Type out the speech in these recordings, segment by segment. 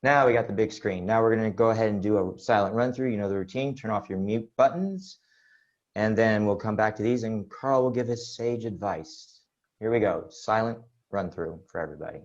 Now we got the big screen. Now we're going to go ahead and do a silent run through. You know the routine. Turn off your mute buttons. And then we'll come back to these and Carl will give his sage advice. Here we go. Silent run through for everybody.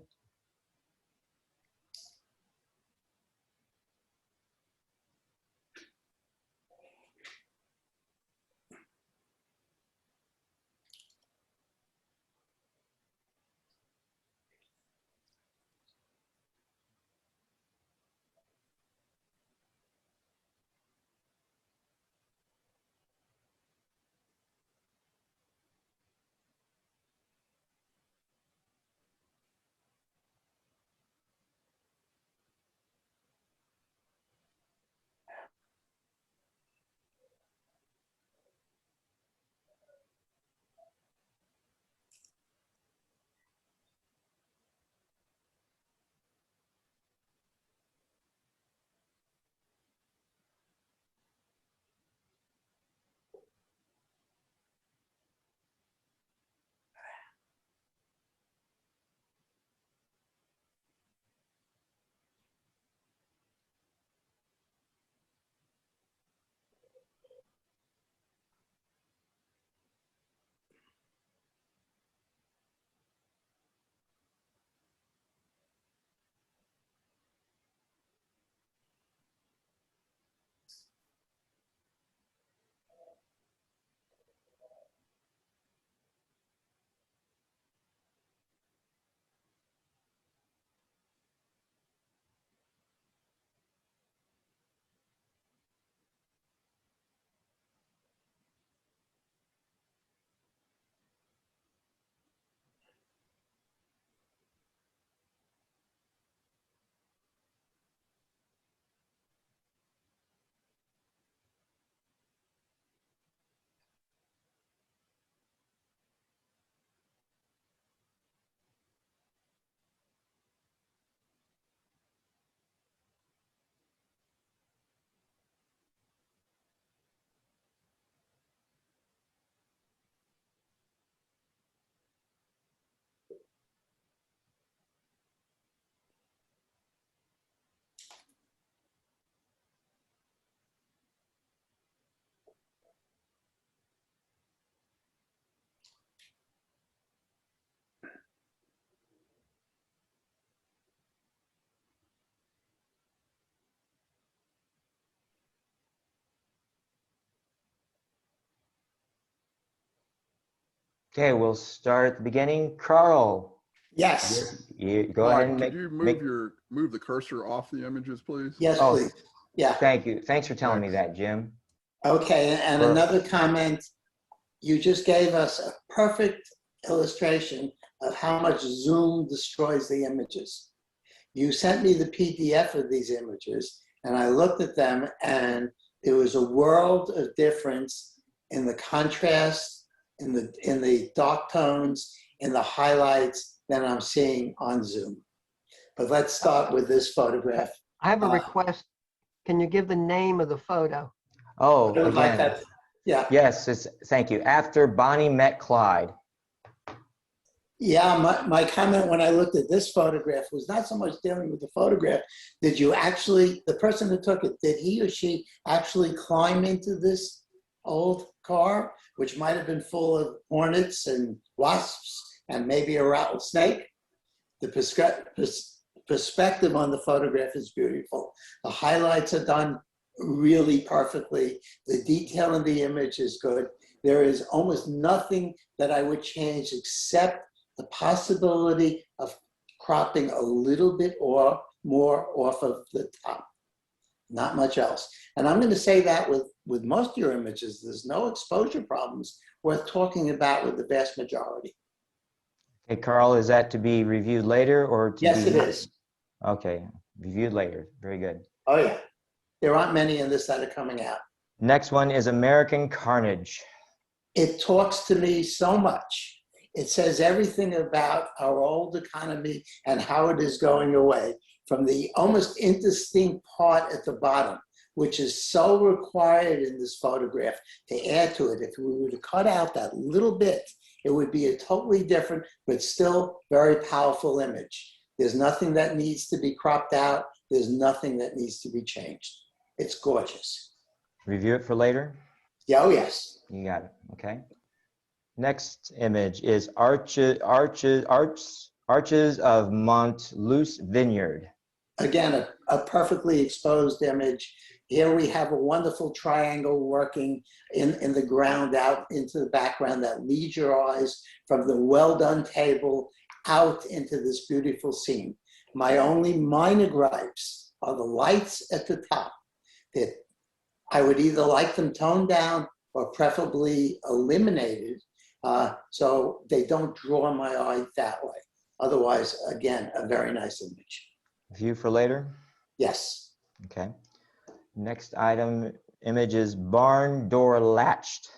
Okay, we'll start at the beginning. Carl. Yes. You go ahead and could you move the cursor off the images, please? Yes, please. Yeah. Thank you. Thanks for telling me that, Jim. Okay, and another comment. You just gave us a perfect illustration of how much zoom destroys the images. You sent me the PDF of these images, and I looked at them, and there was a world of difference in the contrast, in the dark tones, in the highlights than I'm seeing on Zoom. But let's start with this photograph. I have a request. Can you give the name of the photo? Oh, I would like again. that. Yeah. Yes, thank you. After Bonnie met Clyde. Yeah, my comment when I looked at this photograph was not so much dealing with the photograph. Did you actually, the person who took it, did he or she actually climb into this old car, which might have been full of hornets and wasps and maybe a rattlesnake? The perspective on the photograph is beautiful. The highlights are done really perfectly. The detail in the image is good. There is almost nothing that I would change except the possibility of cropping a little bit or more off of the top. Not much else. And I'm going to say that with most of your images, there's no exposure problems worth talking about with the vast majority. Okay, Carl, is that to be reviewed later or to Yes, be... it is. Okay, reviewed later. Very good. Oh, yeah. There aren't many in this that are coming out. Next one is American Carnage. It talks to me so much. It says everything about our old economy and how it is going away, from the almost indistinct part at the bottom, which is so required in this photograph to add to it. If we were to cut out that little bit, it would be a totally different, but still very powerful image. There's nothing that needs to be cropped out. There's nothing that needs to be changed. It's gorgeous. Review it for later. Yeah, oh yes. You got it. Okay. Next image is Arches of Montluce Vineyard. Again, a perfectly exposed image. Here we have a wonderful triangle working in the ground out into the background that leads your eyes from the well-done table out into this beautiful scene. My only minor gripes are the lights at the top, that I would either like them toned down or preferably eliminated, so they don't draw my eye that way. Otherwise, again, a very nice image. View for later. Yes. Okay. Next item, image is barn door latched.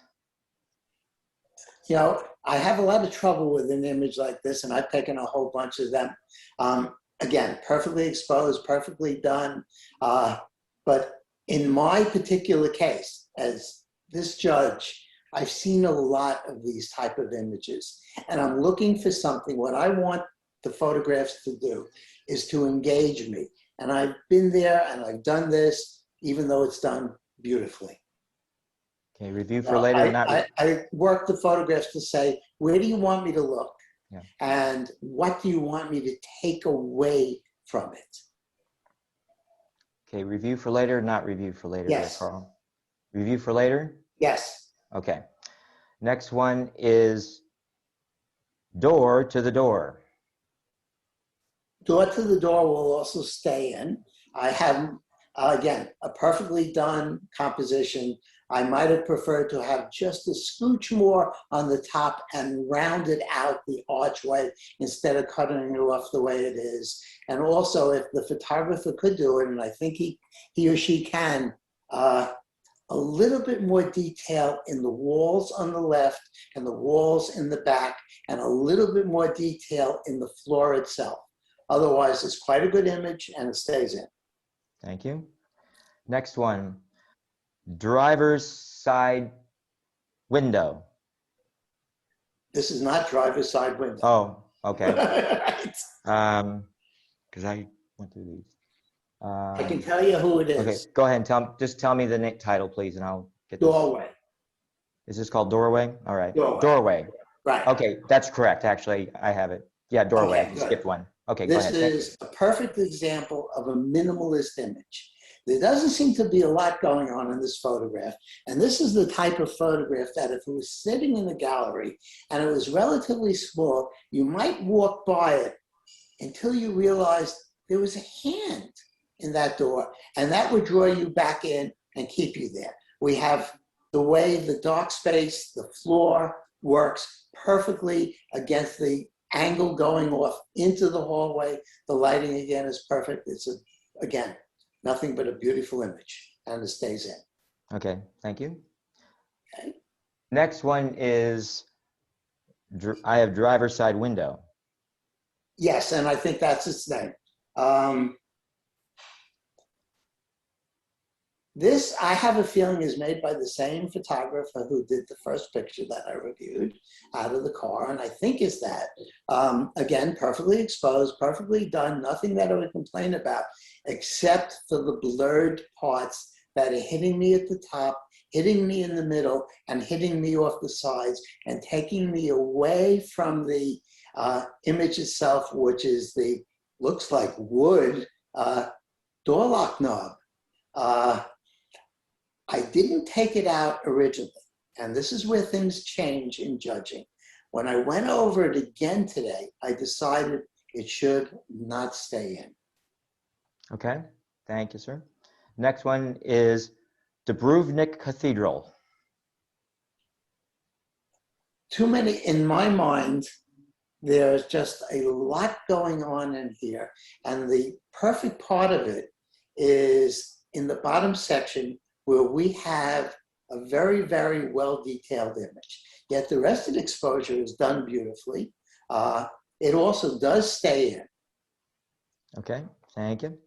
You know, I have a lot of trouble with an image like this, and I've taken a whole bunch of them. Again, perfectly exposed, perfectly done. But in my particular case, as this judge, I've seen a lot of these type of images, and I'm looking for something. What I want the photographs to do is to engage me. And I've been there and I've done this, even though it's done beautifully. Okay, review for later. I work the photographs to say, where do you want me to look? Yeah. And what do you want me to take away from it? Okay, review for later, not review for later. Yes. There, Carl. Review for later? Yes. Okay. Next one is door to the door. Door to the door will also stay in. I have, again, a perfectly done composition. I might have preferred to have just a scooch more on the top and rounded out the archway instead of cutting it off the way it is. And also, if the photographer could do it, and I think he or she can, a little bit more detail in the walls on the left and the walls in the back, and a little bit more detail in the floor itself. Otherwise, it's quite a good image and it stays in. Thank you. Next one, driver's side window. This is not driver's side window. Oh, okay. Right. Because I went through these. I can tell you who it is. Okay, go ahead and just tell me the title, please, and I'll get this. Doorway. Is this called Doorway? All right. Doorway. Right. Okay, that's correct. Actually, I have it. Yeah, Doorway. Okay, I good. skipped one. Okay, go This ahead. is a perfect example of a minimalist image. There doesn't seem to be a lot going on in this photograph. And this is the type of photograph that if it was sitting in the gallery and it was relatively small, you might walk by it until you realized there was a hand in that door. And that would draw you back in and keep you there. We have the way the dark space, the floor works perfectly against the angle going off into the hallway. The lighting again is perfect. It's again, nothing but a beautiful image, and it stays in. Okay, thank you. Okay. Next one is, I have driver's side window. Yes, and I think that's its name. This, I have a feeling, is made by the same photographer who did the first picture that I reviewed out of the car, and I think is that. Again, perfectly exposed, perfectly done, nothing that I would complain about, except for the blurred parts that are hitting me at the top, hitting me in the middle, and hitting me off the sides, and taking me away from the image itself, which is the, looks like wood, door lock knob. I didn't take it out originally, and this is where things change in judging. When I went over it again today, I decided it should not stay in. Okay, thank you, sir. Next one is Dubrovnik Cathedral. Too many, in my mind, there's just a lot going on in here, and the perfect part of it is in the bottom section where we have a very, very well-detailed image. Yet the rest of the exposure is done beautifully. It also does stay in. Okay, thank you.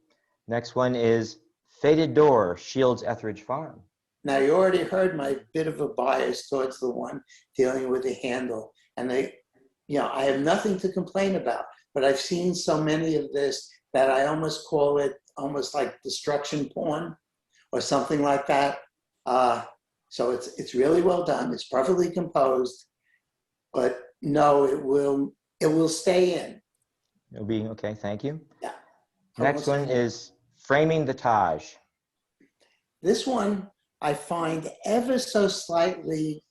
Next one is Faded Door, Shields Etheridge Farm. Now, you already heard my bit of a bias towards the one dealing with the handle. And I have nothing to complain about, but I've seen so many of this that I almost call it almost like destruction porn or something like that. So it's really well done. It's perfectly composed, but no, it will stay in. It'll be okay. Thank you. Yeah. Next Almost. one is framing the Taj. This one I find ever so slightly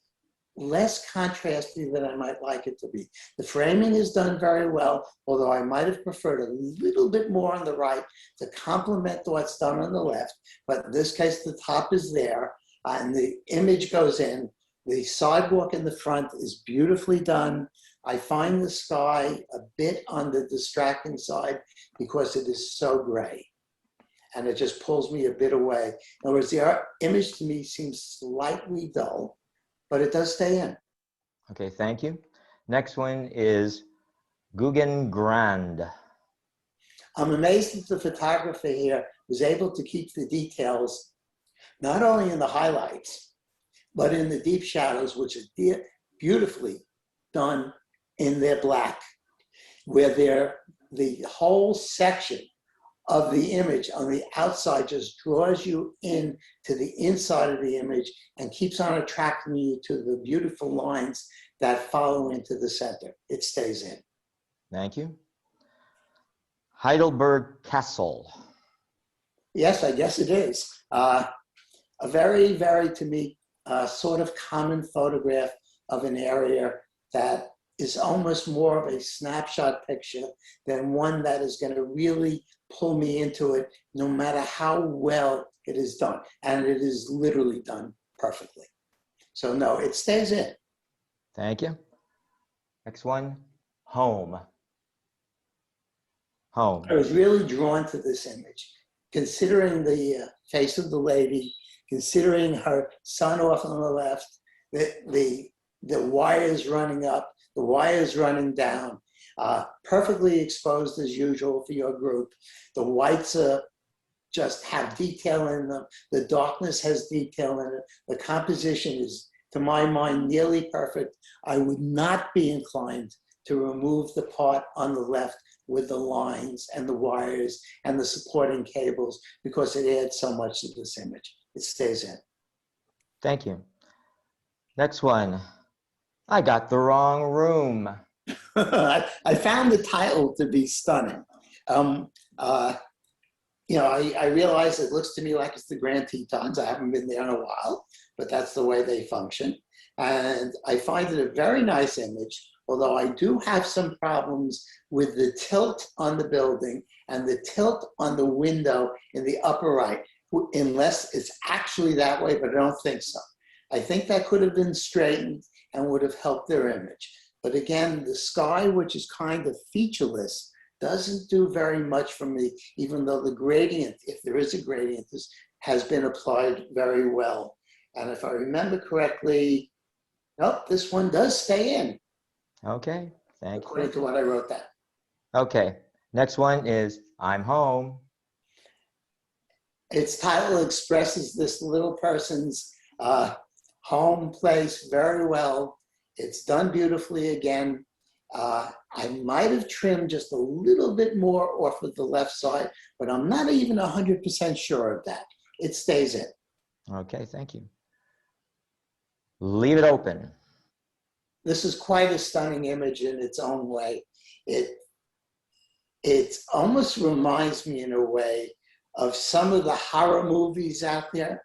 less contrasty than I might like it to be. The framing is done very well, although I might have preferred a little bit more on the right to complement what's done on the left. But in this case, the top is there and the image goes in. The sidewalk in the front is beautifully done. I find the sky a bit on the distracting side because it is so gray. And it just pulls me a bit away. In other words, the image to me seems slightly dull, but it does stay in. Okay, thank you. Next one is Guggen Grand. I'm amazed that the photographer here was able to keep the details, not only in the highlights, but in the deep shadows, which are beautifully done in their black, where the whole section of the image on the outside just draws you in to the inside of the image and keeps on attracting you to the beautiful lines that follow into the center. It stays in. Thank you. Heidelberg Castle. Yes, I guess it is. A very, very, to me, sort of common photograph of an area that is almost more of a snapshot picture than one that is going to really pull me into it, no matter how well it is done. And it is literally done perfectly. So no, it stays in. Thank you. Next one, home. Home. I was really drawn to this image, considering the face of the lady, considering her son off on the left, the wires running up, the wires running down, perfectly exposed as usual for your group. The whites just have detail in them. The darkness has detail in it. The composition is, to my mind, nearly perfect. I would not be inclined to remove the part on the left with the lines and the wires and the supporting cables because it adds so much to this image. It stays in. Thank you. Next one, I got the wrong room. I found the title to be stunning. You know, I realize it looks to me like it's the Grand Tetons. I haven't been there in a while, but that's the way they function. And I find it a very nice image, although I do have some problems with the tilt on the building and the tilt on the window in the upper right, unless it's actually that way, but I don't think so. I think that could have been straightened and would have helped their image. But again, the sky, which is kind of featureless, doesn't do very much for me, even though the gradient, if there is a gradient, has been applied very well. And if I remember correctly, nope, this one does stay in. Okay, thank according you. to what I wrote down. Okay, next one is I'm home. Its title expresses this little person's home place very well. It's done beautifully again. I might have trimmed just a little bit more off of the left side, but I'm not even 100% sure of that. It stays in. Okay, thank you. Leave it open. This is quite a stunning image in its own way. It almost reminds me in a way of some of the horror movies out there,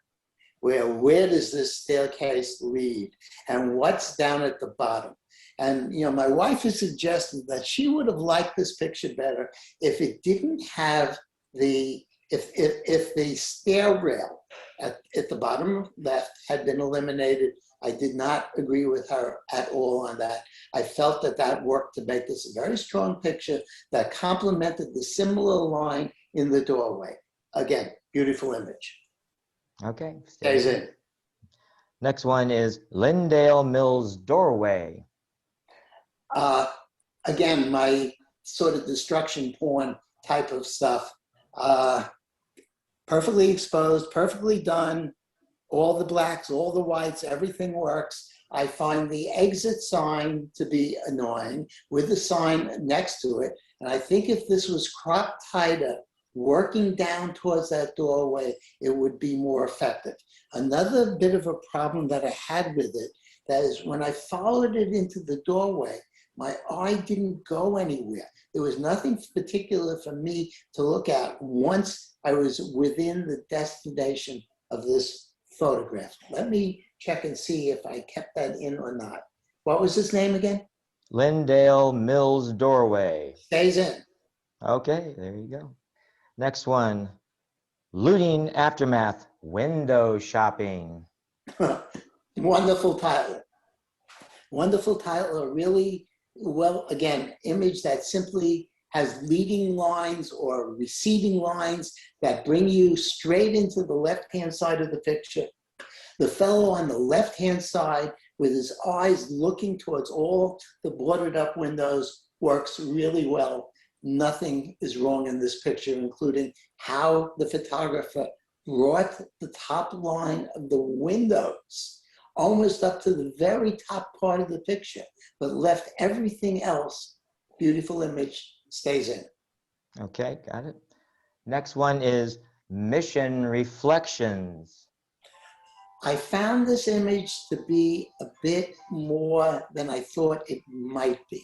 where does this staircase lead and what's down at the bottom? And you know, my wife has suggested that she would have liked this picture better if it didn't have if the stair rail at the bottom left had been eliminated. I did not agree with her at all on that. I felt that that worked to make this a very strong picture that complemented the similar line in the doorway. Again, beautiful image. Okay, Stays in. Next one is Lindale Mills doorway. Again, my sort of destruction porn type of stuff. Perfectly exposed, perfectly done. All the blacks, all the whites, everything works. I find the exit sign to be annoying with the sign next to it. And I think if this was cropped tighter, working down towards that doorway, it would be more effective. Another bit of a problem that I had with it, that is when I followed it into the doorway, my eye didn't go anywhere. There was nothing particular for me to look at once I was within the destination of this photograph. Let me check and see if I kept that in or not. What was his name again? Lindale Mills Doorway. Stays in. Okay, there you go. Next one, looting aftermath, window shopping. Wonderful title. Wonderful title, a really, well, again, image that simply has leading lines or receding lines that bring you straight into the left-hand side of the picture. The fellow on the left-hand side with his eyes looking towards all the boarded up windows works really well. Nothing is wrong in this picture, including how the photographer brought the top line of the windows almost up to the very top part of the picture, but left everything else. Beautiful image, stays in. Okay, got it. Next one is mission reflections. I found this image to be a bit more than I thought it might be,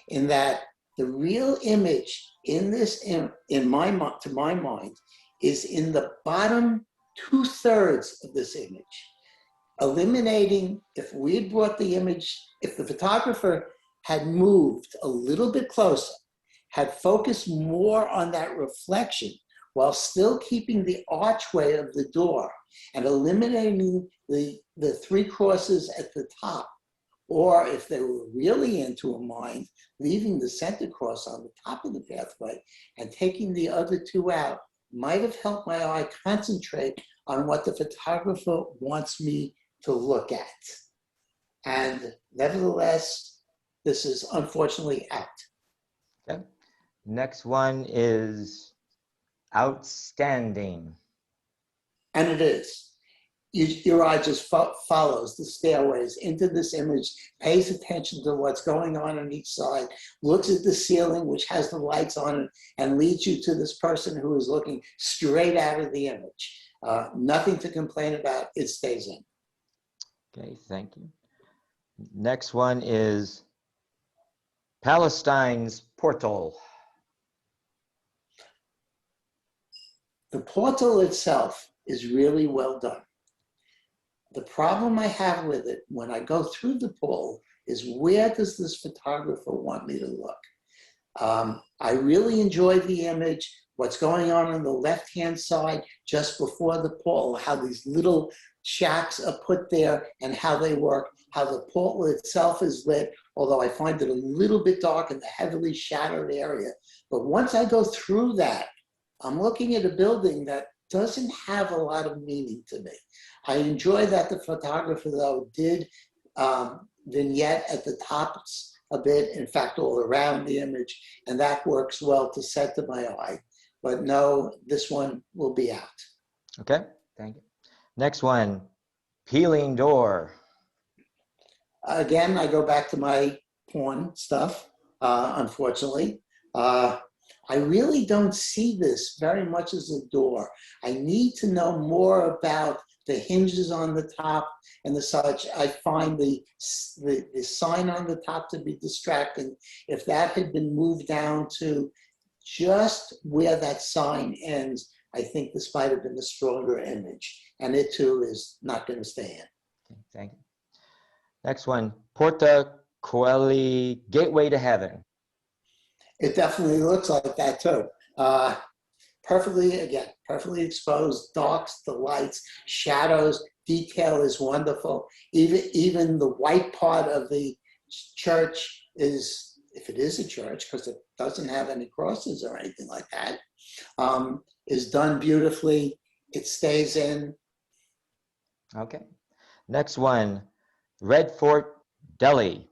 in that the real image in this, to my mind, is in the bottom 2/3 of this image. Eliminating, if we had brought the image, if the photographer had moved a little bit closer, had focused more on that reflection while still keeping the archway of the door and eliminating the three crosses at the top, or if they were really into a mind, leaving the center cross on the top of the pathway and taking the other two out, might have helped my eye concentrate on what the photographer wants me to look at. And nevertheless, this is unfortunately out. Okay. Next one is outstanding. And it is. Your eye just follows the stairways into this image, pays attention to what's going on each side, looks at the ceiling, which has the lights on it, and leads you to this person who is looking straight out of the image. Nothing to complain about, it stays in. Okay, thank you. Next one is Palestine's portal. The portal itself is really well done. The problem I have with it when I go through the portal is, where does this photographer want me to look? I really enjoy the image, what's going on the left-hand side just before the portal, how these little shacks are put there and how they work, how the portal itself is lit, although I find it a little bit dark in the heavily shadowed area. But once I go through that, I'm looking at a building that doesn't have a lot of meaning to me. I enjoy that the photographer, though, did vignette at the tops a bit, in fact, all around the image, and that works well to center my eye. But no, this one will be out. Okay, thank you. Next one, peeling door. Again, I go back to my porn stuff, unfortunately. I really don't see this very much as a door. I need to know more about the hinges on the top and the such. I find the sign on the top to be distracting. If that had been moved down to just where that sign ends, I think this might have been a stronger image. And it too is not going to stay in. Okay, thank you. Next one, Porta Coeli, Gateway to Heaven. It definitely looks like that too. Perfectly exposed, darks, the lights, shadows, detail is wonderful. Even the white part of the church is, if it is a church, because it doesn't have any crosses or anything like that, is done beautifully. It stays in. Okay. Next one, Red Fort, Delhi.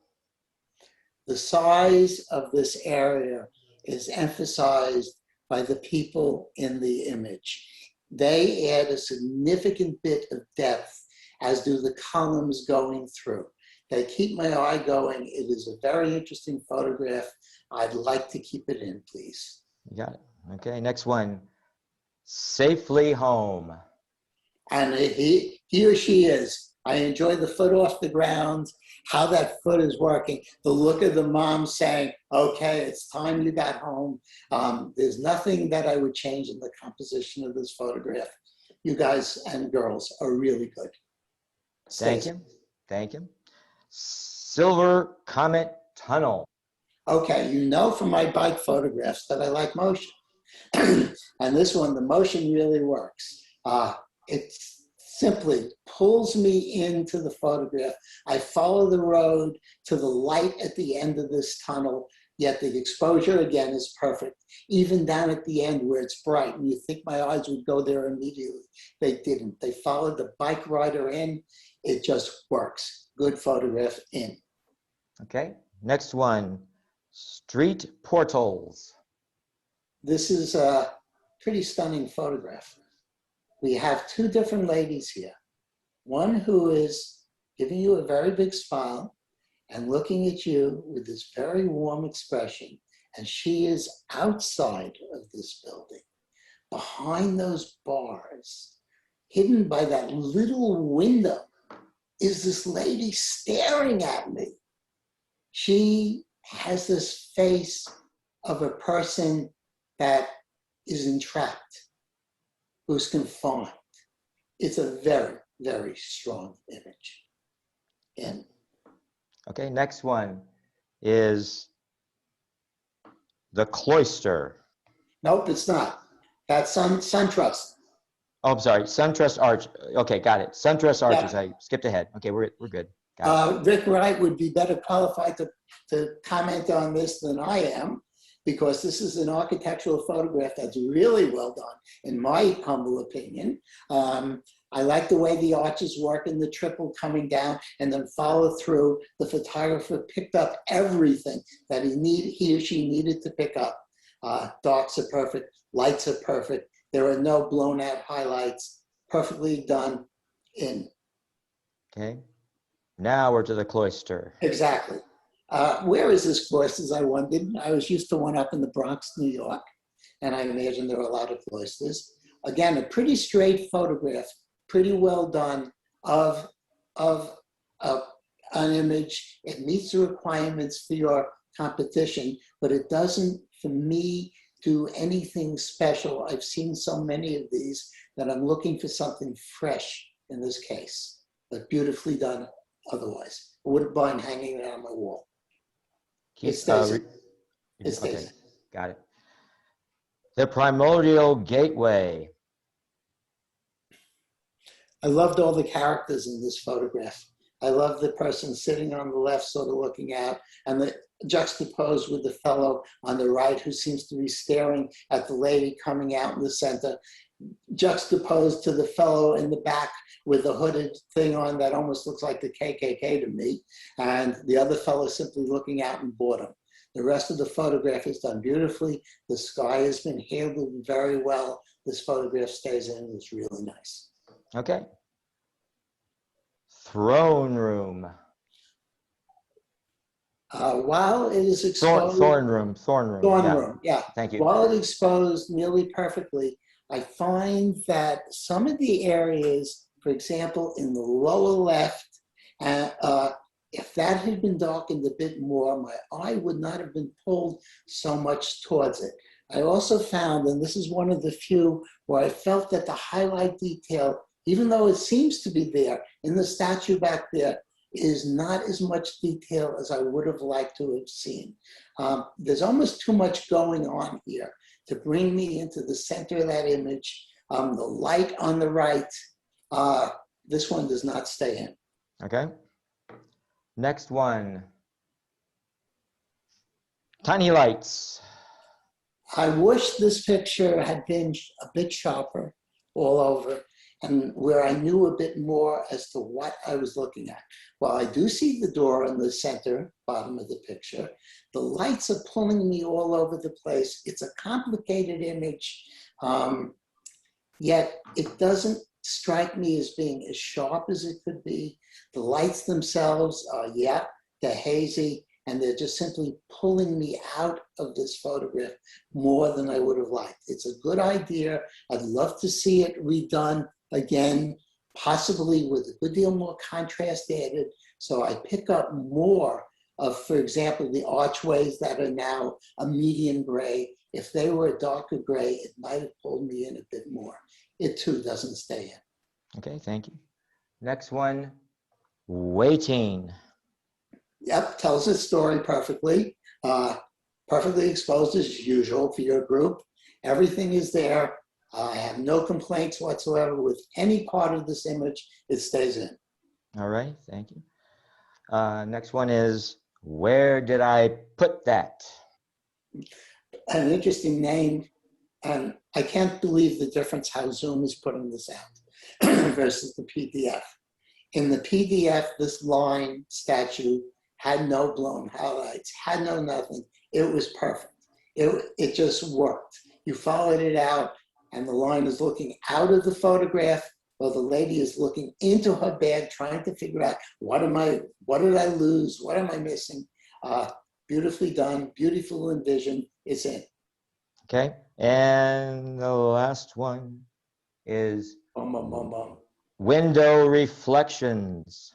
The size of this area is emphasized by the people in the image. They add a significant bit of depth, as do the columns going through. They keep my eye going. It is a very interesting photograph. I'd like to keep it in, please. You got it. Okay, next one. Safely home. And he or she is. I enjoy the foot off the ground, how that foot is working, the look of the mom saying, okay, it's time you got home. There's nothing that I would change in the composition of this photograph. You guys and girls are really good. Thank you. Thank you. Silver Comet Tunnel. Okay, you know from my bike photographs that I like motion. And this one, the motion really works. It simply pulls me into the photograph. I follow the road to the light at the end of this tunnel, yet the exposure again is perfect. Even down at the end where it's bright and you think my eyes would go there immediately. They didn't. They followed the bike rider in. It just works. Good photograph in. Okay, next one. Street portals. This is a pretty stunning photograph. We have two different ladies here. One who is giving you a very big smile and looking at you with this very warm expression. And she is outside of this building, behind those bars, hidden by that little window, is this lady staring at me. She has this face of a person that is entrapped, who's confined. It's a very, very strong image. And okay, next one is the cloister. nope, it's not. That's SunTrust. Oh, I'm sorry, SunTrust Arch. Okay, got it. SunTrust Arches. Yeah. I skipped ahead. Okay, we're good. Got Rick Wright would be better qualified to comment on this than I am, because this is an architectural photograph that's really well done, in my humble opinion. I like the way the arches work and the triple coming down and then follow through. The photographer picked up everything that he or she needed to pick up. Darks are perfect, lights are perfect. There are no blown out highlights, perfectly done in. it. Okay, now we're to the cloister. Exactly. Where is this cloisters, I wondered. I was used to one up in the Bronx, New York, and I imagine there are a lot of cloisters. Again, a pretty straight photograph, pretty well done of an image. It meets the requirements for your competition, but it doesn't, for me, do anything special. I've seen so many of these that I'm looking for something fresh in this case, but beautifully done otherwise. I wouldn't mind hanging it on my wall. It stays. It stays. Okay, got it. The Primordial Gateway. I loved all the characters in this photograph. I love the person sitting on the left, sort of looking out, and the juxtaposed with the fellow on the right who seems to be staring at the lady coming out in the center, juxtaposed to the fellow in the back with the hooded thing on that almost looks like the KKK to me, and the other fellow simply looking out in boredom. The rest of the photograph is done beautifully. The sky has been handled very well. This photograph stays in. It's really nice. Okay. Throne room. While it is exposed... Thorn room. Yeah. Thank you. While it exposed nearly perfectly, I find that some of the areas, for example, in the lower left, if that had been darkened a bit more, my eye would not have been pulled so much towards it. I also found, and this is one of the few where I felt that the highlight detail, even though it seems to be there in the statue back there, is not as much detail as I would have liked to have seen. There's almost too much going on here to bring me into the center of that image. The light on the right, this one does not stay in. Okay. Next one. Tiny lights. I wish this picture had been a bit sharper all over and where I knew a bit more as to what I was looking at. While I do see the door in the center, bottom of the picture, the lights are pulling me all over the place. It's a complicated image, yet it doesn't strike me as being as sharp as it could be. The lights themselves are, yeah, they're hazy. and they're just simply pulling me out of this photograph more than I would have liked. It's a good idea. I'd love to see it redone again, possibly with a good deal more contrast added, so I pick up more of, for example, the archways that are now a medium gray. If they were a darker gray, it might have pulled me in a bit more. It too doesn't stay in. Okay, thank you. Next one, waiting. Yep, tells its story perfectly. Perfectly exposed as usual for your group. Everything is there. I have no complaints whatsoever with any part of this image. It stays in. All right, thank you. Next one is, where did I put that? An interesting name, and I can't believe the difference how Zoom is putting this out versus the PDF. In the PDF, this line statue had no blown highlights, had no nothing. It was perfect. It just worked. You followed it out, and the line is looking out of the photograph, while the lady is looking into her bag, trying to figure out what did I lose? What am I missing? Beautifully done, beautiful envision. It's in. Okay, and the last one is Boom, boom, boom, boom. window reflections.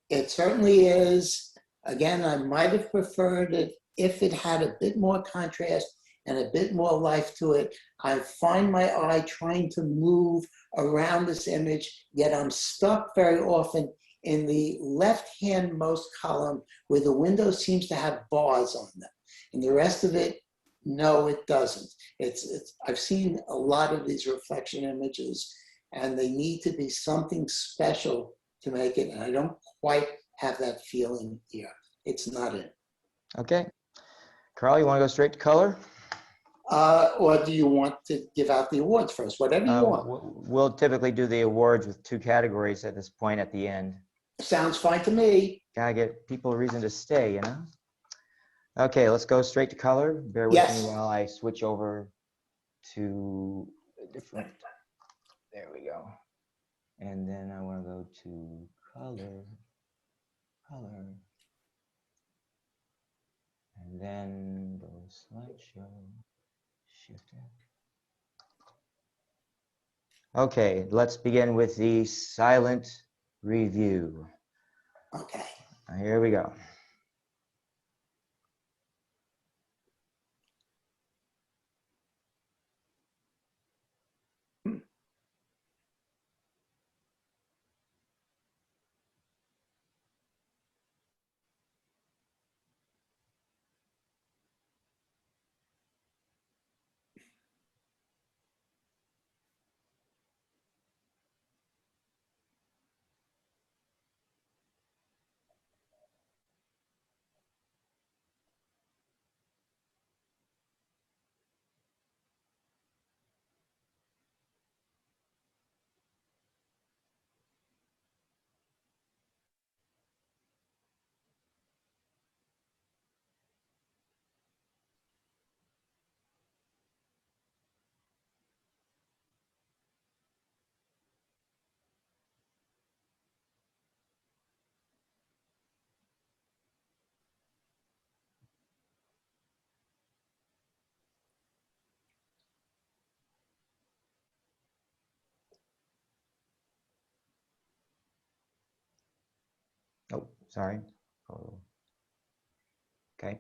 It certainly is. Again, I might have preferred it if it had a bit more contrast and a bit more life to it. I find my eye trying to move around this image, yet I'm stuck very often in the left-hand most column where the window seems to have bars on them. And the rest of it, no, it doesn't. I've seen a lot of these reflection images, and they need to be something special to make it, and I don't quite have that feeling here. It's not in. Okay, Carl, you want to go straight to color? Or do you want to give out the awards first? Whatever you want. We'll typically do the awards with 2 categories at this point at the end. Sounds fine to me. Gotta get people a reason to stay, you know? Okay, let's go straight to color. Bear with Yes. me while I switch over to a different. There we go. And then I want to go to color. And then go slideshow. Shift F. Okay, let's begin with the silent review. Okay. Here we go. Oh, sorry. Oh. Okay.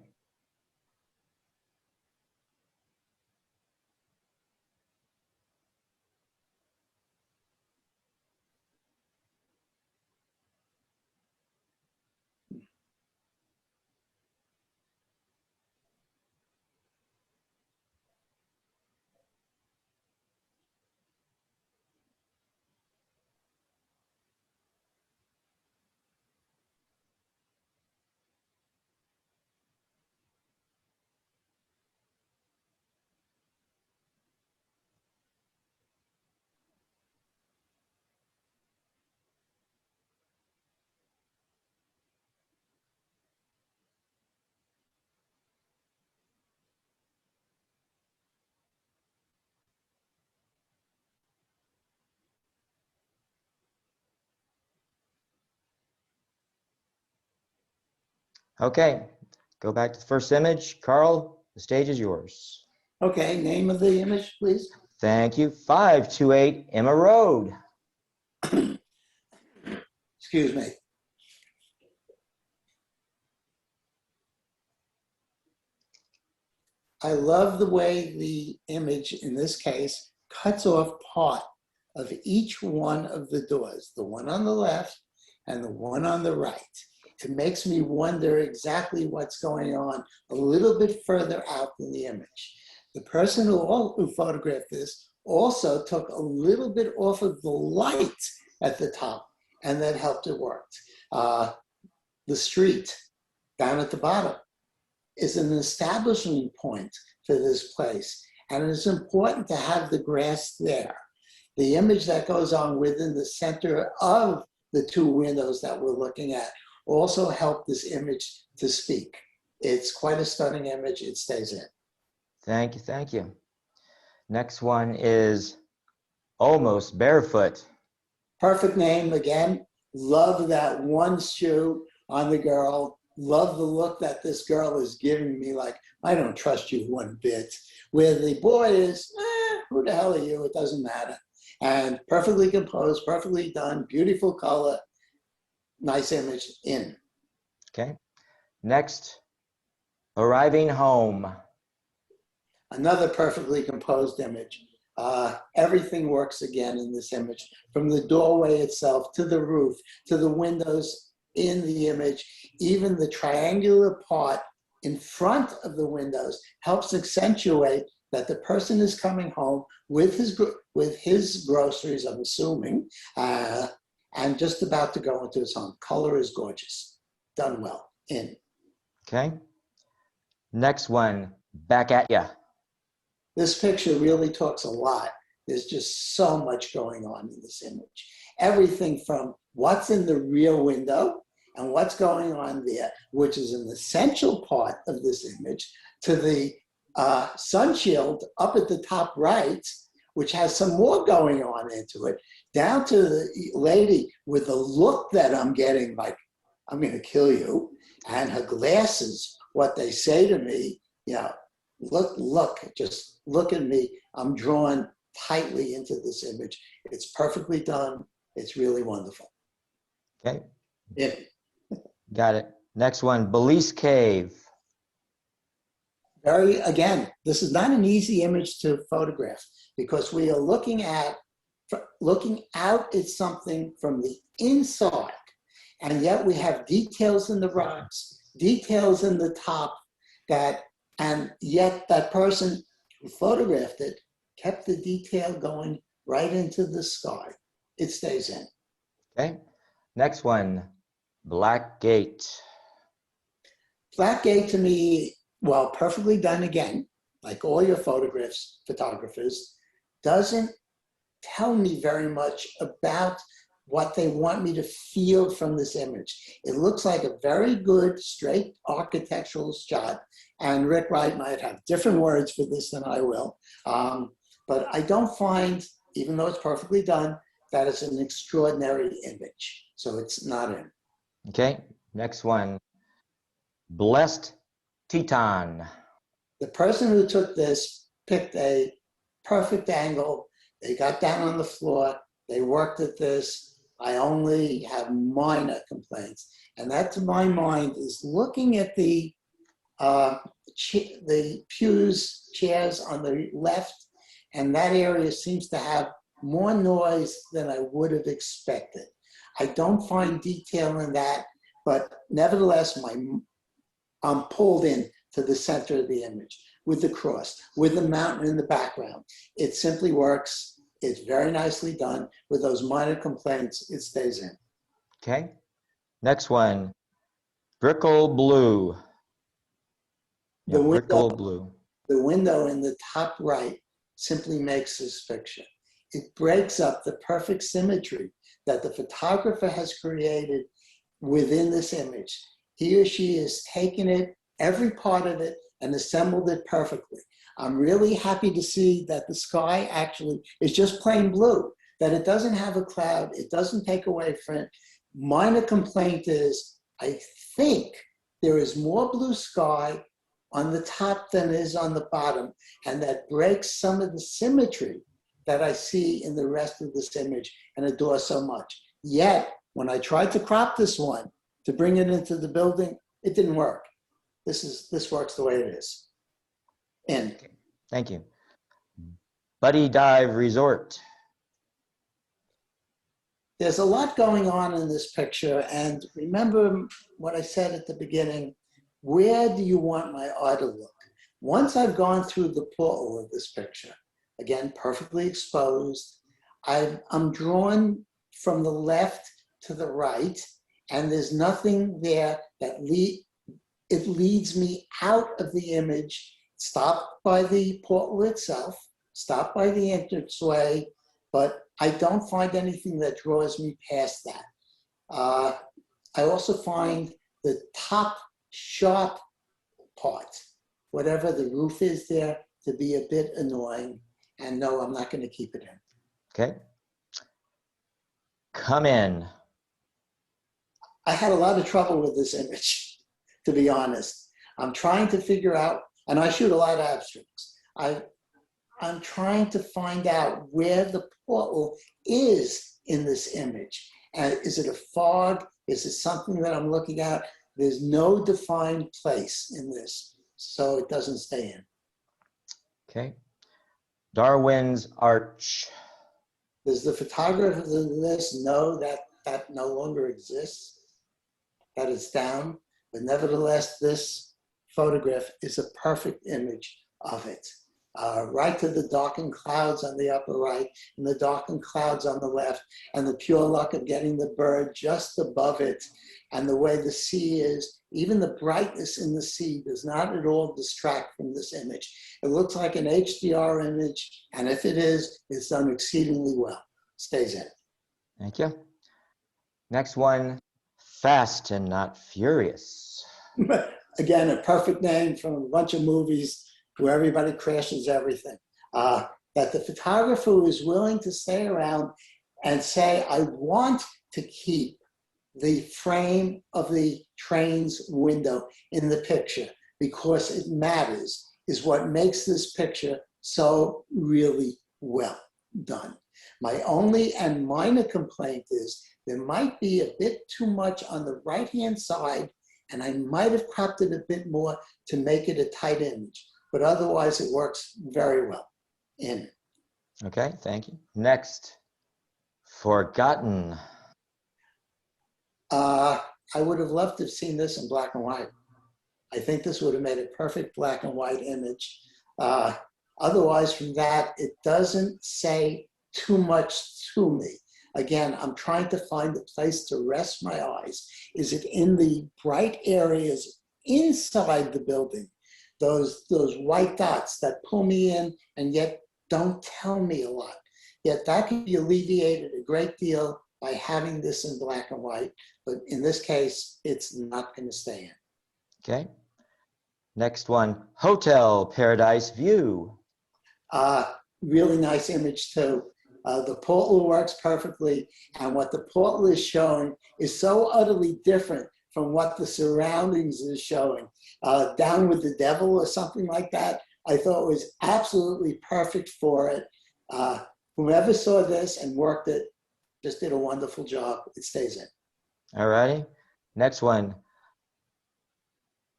Okay, go back to the first image. Carl, the stage is yours. Okay, name of the image, please. Thank you. 528 Emma Road. Excuse me. I love the way the image, in this case, cuts off part of each one of the doors, the one on the left and the one on the right. It makes me wonder exactly what's going on a little bit further out in the image. The person who photographed this also took a little bit off of the light at the top, and that helped it work. The street down at the bottom is an establishment point for this place, and it's important to have the grass there. The image that goes on within the center of the two windows that we're looking at also help this image to speak. It's quite a stunning image. It stays in. Thank you, thank you. Next one is Almost Barefoot. Perfect name again. Love that one shoe on the girl. Love the look that this girl is giving me, like, I don't trust you one bit. Where the boy is, who the hell are you? It doesn't matter. And perfectly composed, perfectly done, beautiful color, nice image in. Okay. Next, Arriving Home. Another perfectly composed image. Everything works again in this image, from the doorway itself to the roof, to the windows in the image. Even the triangular part in front of the windows helps accentuate that the person is coming home with his groceries, I'm assuming, and just about to go into his home. Color is gorgeous. Done well. In. Okay. Next one, Back at Ya. This picture really talks a lot. There's just so much going on in this image. Everything from what's in the rear window and what's going on there, which is an essential part of this image, to the sun shield up at the top right, which has some more going on into it, down to the lady with the look that I'm getting, like, I'm going to kill you, and her glasses, what they say to me, you know, look, just look at me. I'm drawn tightly into this image. It's perfectly done. It's really wonderful. Okay. Yeah. Got it. Next one, Belize Cave. Again, this is not an easy image to photograph because we are looking out at something from the inside, and yet we have details in the rocks, details in the top and yet that person who photographed it kept the detail going right into the sky. It stays in. Okay. Next one, Black Gate. Black Gate to me, well, perfectly done again, like all your photographers, doesn't tell me very much about what they want me to feel from this image. It looks like a very good, straight architectural shot, and Rick Wright might have different words for this than I will, but I don't find, even though it's perfectly done, that it's an extraordinary image, so it's not in. Okay. Next one, Blessed Teton. The person who took this picked a perfect angle. They got down on the floor. They worked at this. I only have minor complaints. And that, to my mind, is looking at the pews, chairs on the left, and that area seems to have more noise than I would have expected. I don't find detail in that, but nevertheless, I'm pulled in to the center of the image with the cross, with the mountain in the background. It simply works. It's very nicely done. With those minor complaints, it stays in. Okay. Next one, Brickle Blue. Yeah, Brickle Blue. The window in the top right simply makes this picture. It breaks up the perfect symmetry that the photographer has created within this image. He or she has taken it, every part of it, and assembled it perfectly. I'm really happy to see that the sky actually is just plain blue, that it doesn't have a cloud, it doesn't take away from it. Minor complaint is, I think there is more blue sky on the top than is on the bottom, and that breaks some of the symmetry that I see in the rest of this image and adore so much. Yet, when I tried to crop this one to bring it into the building, it didn't work. This works the way it is. End. Thank you. Buddy Dive Resort. There's a lot going on in this picture, and remember what I said at the beginning, where do you want my eye to look? Once I've gone through the portal of this picture, again, perfectly exposed, I'm drawn from the left to the right, and there's nothing there that it leads me out of the image, stopped by the portal itself, stopped by the entranceway, but I don't find anything that draws me past that. I also find the top sharp part, whatever the roof is there, to be a bit annoying. And no, I'm not going to keep it in. Okay. Come in. I had a lot of trouble with this image, to be honest. I'm trying to figure out, and I shoot a lot of abstracts. I'm trying to find out where the portal is in this image. And is it a fog? Is it something that I'm looking at? There's no defined place in this, so it doesn't stay in. Okay. Darwin's Arch. Does the photographer in this know that that no longer exists, that it's down? But nevertheless, this photograph is a perfect image of it. Right to the darkened clouds on the upper right and the darkened clouds on the left, and the pure luck of getting the bird just above it, and the way the sea is, even the brightness in the sea does not at all distract from this image. It looks like an HDR image, and if it is, it's done exceedingly well. Stays in. Thank you. Next one, Fast and Not Furious. Again, a perfect name from a bunch of movies where everybody crashes everything. That the photographer is willing to stay around and say, I want to keep the frame of the train's window in the picture because it matters, is what makes this picture so really well done. My only and minor complaint is there might be a bit too much on the right-hand side, and I might have cropped it a bit more to make it a tight image. But otherwise, it works very well in. Okay, thank you. Next, Forgotten. I would have loved to have seen this in black and white. I think this would have made a perfect black and white image. Otherwise, from that, it doesn't say too much to me. Again, I'm trying to find a place to rest my eyes. Is it in the bright areas inside the building? Those white dots that pull me in and yet don't tell me a lot. Yet that can be alleviated a great deal by having this in black and white. But in this case, it's not going to stay in. Okay. Next one, Hotel Paradise View. Really nice image too. The portal works perfectly, and what the portal is showing is so utterly different from what the surroundings is showing. Down with the Devil or something like that, I thought was absolutely perfect for it. Whoever saw this and worked it just did a wonderful job. It stays in. All righty. Next one,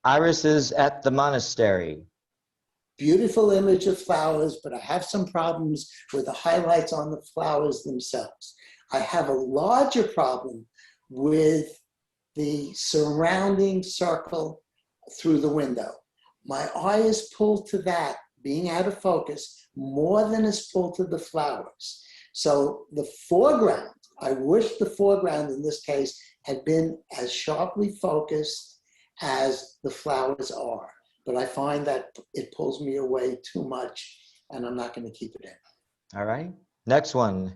Irises at the Monastery. Beautiful image of flowers, but I have some problems with the highlights on the flowers themselves. I have a larger problem with the surrounding circle through the window. My eye is pulled to that, being out of focus, more than is pulled to the flowers. So the foreground, I wish the foreground in this case had been as sharply focused as the flowers are. But I find that it pulls me away too much, and I'm not going to keep it in. All right. Next one,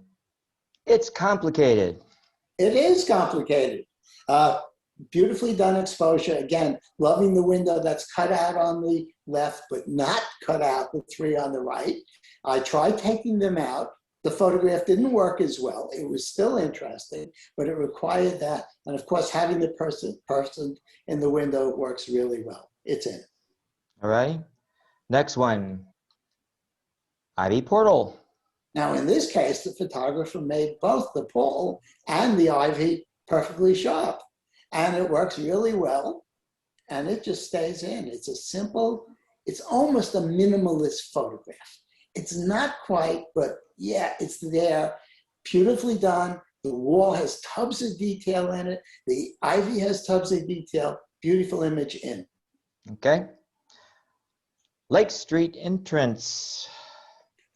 It's Complicated. It is complicated. Beautifully done exposure. Again, loving the window that's cut out on the left, but not cut out the three on the right. I tried taking them out, the photograph didn't work as well. It was still interesting, but it required that. And of course, having the person in the window works really well. It's in. All right. Next one. Ivy portal. Now, in this case, the photographer made both the portal and the ivy perfectly sharp. And it works really well. And it just stays in. It's a simple, it's almost a minimalist photograph. It's not quite, but yeah, it's there. Beautifully done. The wall has tubs of detail in it. The ivy has tubs of detail. Beautiful image in. Okay. Lake Street entrance.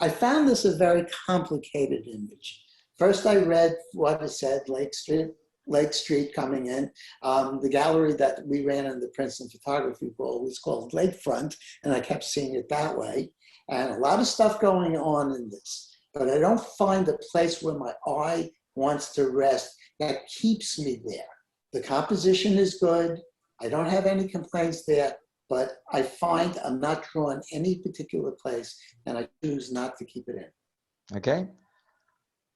I found this a very complicated image. First, I read what it said, Lake Street coming in. The gallery that we ran in the Princeton Photography Bowl was called Lakefront, and I kept seeing it that way. And a lot of stuff going on in this, but I don't find a place where my eye wants to rest that keeps me there. The composition is good. I don't have any complaints there, but I find I'm not drawn any particular place, and I choose not to keep it in. Okay.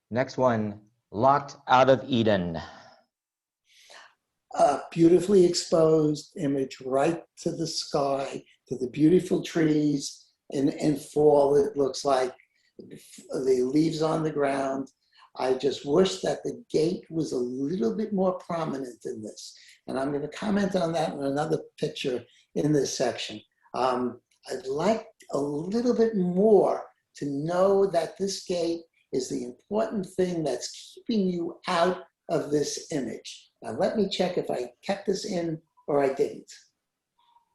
Next one. Locked out of Eden. A beautifully exposed image right to the sky, to the beautiful trees. In fall, it looks like the leaves on the ground. I just wish that the gate was a little bit more prominent in this. And I'm going to comment on that in another picture in this section. I'd like a little bit more to know that this gate is the important thing that's keeping you out of this image. Now, let me check if I kept this in or I didn't.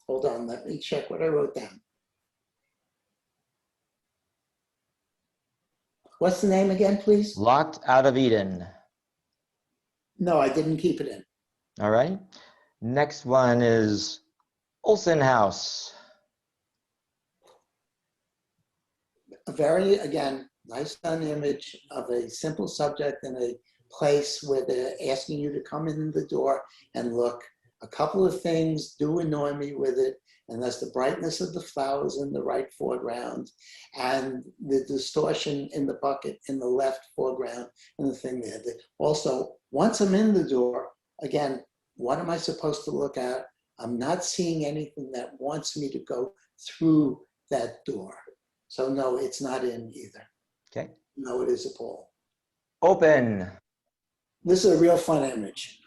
Hold on, let me check what I wrote down. What's the name again, please? Locked out of Eden. No, I didn't keep it in. All right. Next one is Olson House. A very, again, nice done image of a simple subject in a place where they're asking you to come in the door and look. A couple of things do annoy me with it, and that's the brightness of the flowers in the right foreground and the distortion in the bucket in the left foreground and the thing there. Also, once I'm in the door, again, what am I supposed to look at? I'm not seeing anything that wants me to go through that door. So no, it's not in either. Okay. No, it is a pole. Open. This is a real fun image.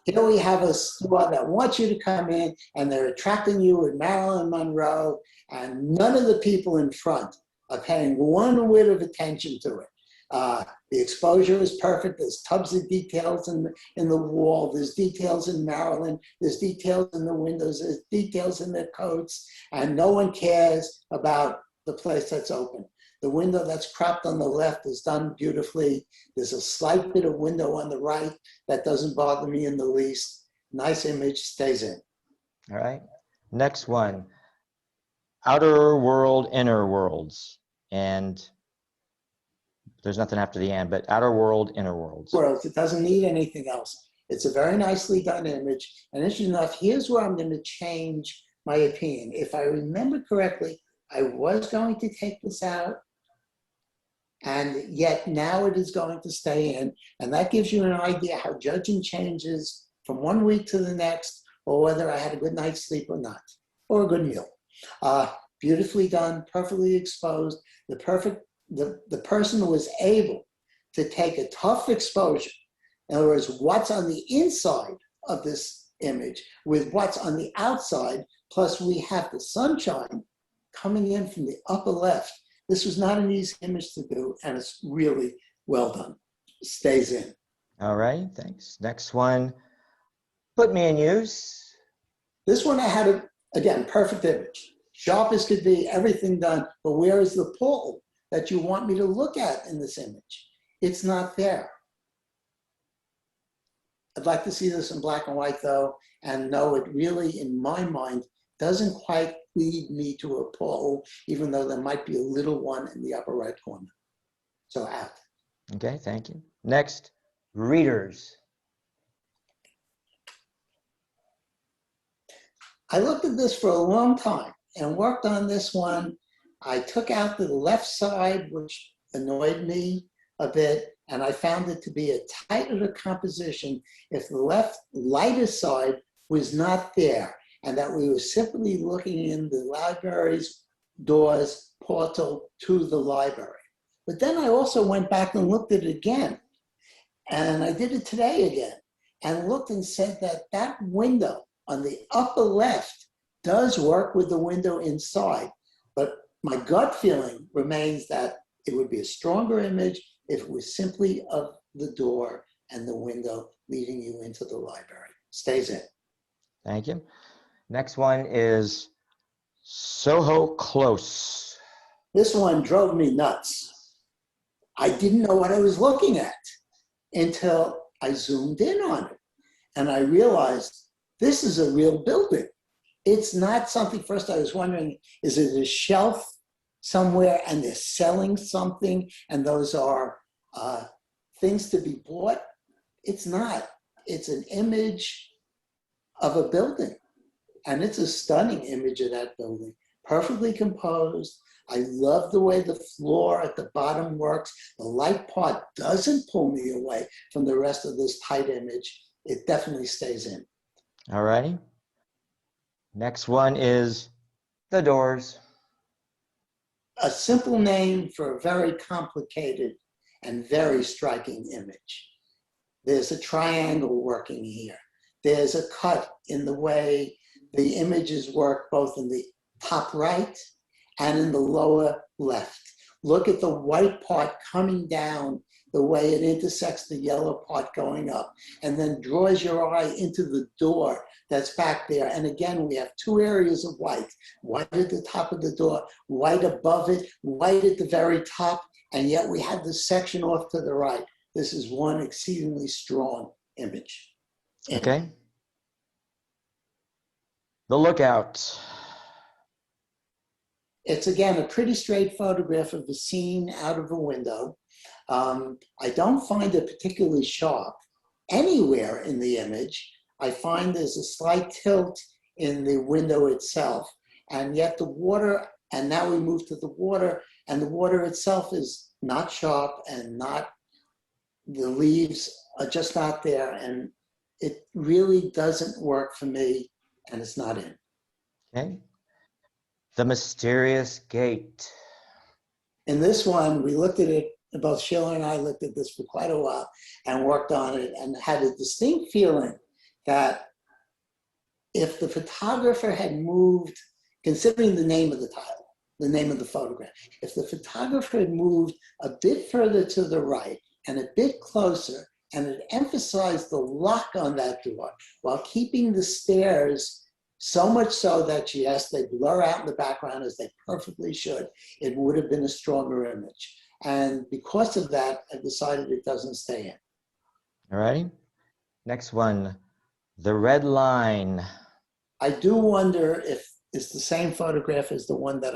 Here we have a store that wants you to come in, and they're attracting you with Marilyn Monroe, and none of the people in front are paying one whit of attention to it. The exposure is perfect. There's tubs of details in the wall. There's details in Marilyn. There's details in the windows. There's details in their coats, and no one cares about the place that's open. The window that's cropped on the left is done beautifully. There's a slight bit of window on the right that doesn't bother me in the least. Nice image, stays in. All right. Next one. Outer world, inner worlds. And there's nothing after the and, but outer world, inner worlds. Worlds. It doesn't need anything else. It's a very nicely done image. And interesting enough, here's where I'm going to change my opinion. If I remember correctly, I was going to take this out, and yet now it is going to stay in. And that gives you an idea how judging changes from one week to the next, or whether I had a good night's sleep or not, or a good meal. Beautifully done, perfectly exposed. The person was able to take a tough exposure. In other words, what's on the inside of this image with what's on the outside, plus we have the sunshine coming in from the upper left. This was not an easy image to do, and it's really well done. Stays in. All right, thanks. Next one. Put me in use. This one I had, again, perfect image. Sharp as could be, everything done, but where is the pull that you want me to look at in this image? It's not there. I'd like to see this in black and white though, and no, it really, in my mind, doesn't quite lead me to a pull, even though there might be a little one in the upper right corner. So out. Okay, thank you. Next, readers. I looked at this for a long time and worked on this one. I took out the left side, which annoyed me a bit, and I found it to be a tighter composition if the left lighter side was not there, and that we were simply looking in the library's doors portal to the library. But then I also went back and looked at it again, and I did it today again, and looked and said that that window on the upper left does work with the window inside, but my gut feeling remains that it would be a stronger image if it was simply of the door and the window leading you into the library. Stays in. Thank you. Next one is Soho Close. This one drove me nuts. I didn't know what I was looking at until I zoomed in on it. And I realized this is a real building. It's not something, first I was wondering, is it a shelf somewhere and they're selling something and those are things to be bought? It's not. It's an image of a building. And it's a stunning image of that building, perfectly composed. I love the way the floor at the bottom works. The light part doesn't pull me away from the rest of this tight image. It definitely stays in. All righty. Next one is The Doors. A simple name for a very complicated and very striking image. There's a triangle working here. There's a cut in the way the images work both in the top right and in the lower left. Look at the white part coming down the way it intersects the yellow part going up, and then draws your eye into the door that's back there. And again, we have two areas of white. White at the top of the door, white above it, white at the very top, and yet we have this section off to the right. This is one exceedingly strong image. Okay. The Lookout. It's again a pretty straight photograph of a scene out of a window. I don't find it particularly sharp anywhere in the image. I find there's a slight tilt in the window itself, and yet the water, and now we move to the water, and the water itself is not sharp and not, the leaves are just not there, and it really doesn't work for me, and it's not in. Okay. The Mysterious Gate. In this one, we looked at it, both Sheila and I looked at this for quite a while and worked on it and had a distinct feeling that if the photographer had moved, considering the name of the title, the name of the photograph, if the photographer had moved a bit further to the right and a bit closer and had emphasized the lock on that door while keeping the stairs so much so that, yes, they blur out in the background as they perfectly should, it would have been a stronger image. And because of that, I decided it doesn't stay in. All righty. Next one, The Red Line. I do wonder if it's the same photograph as the one that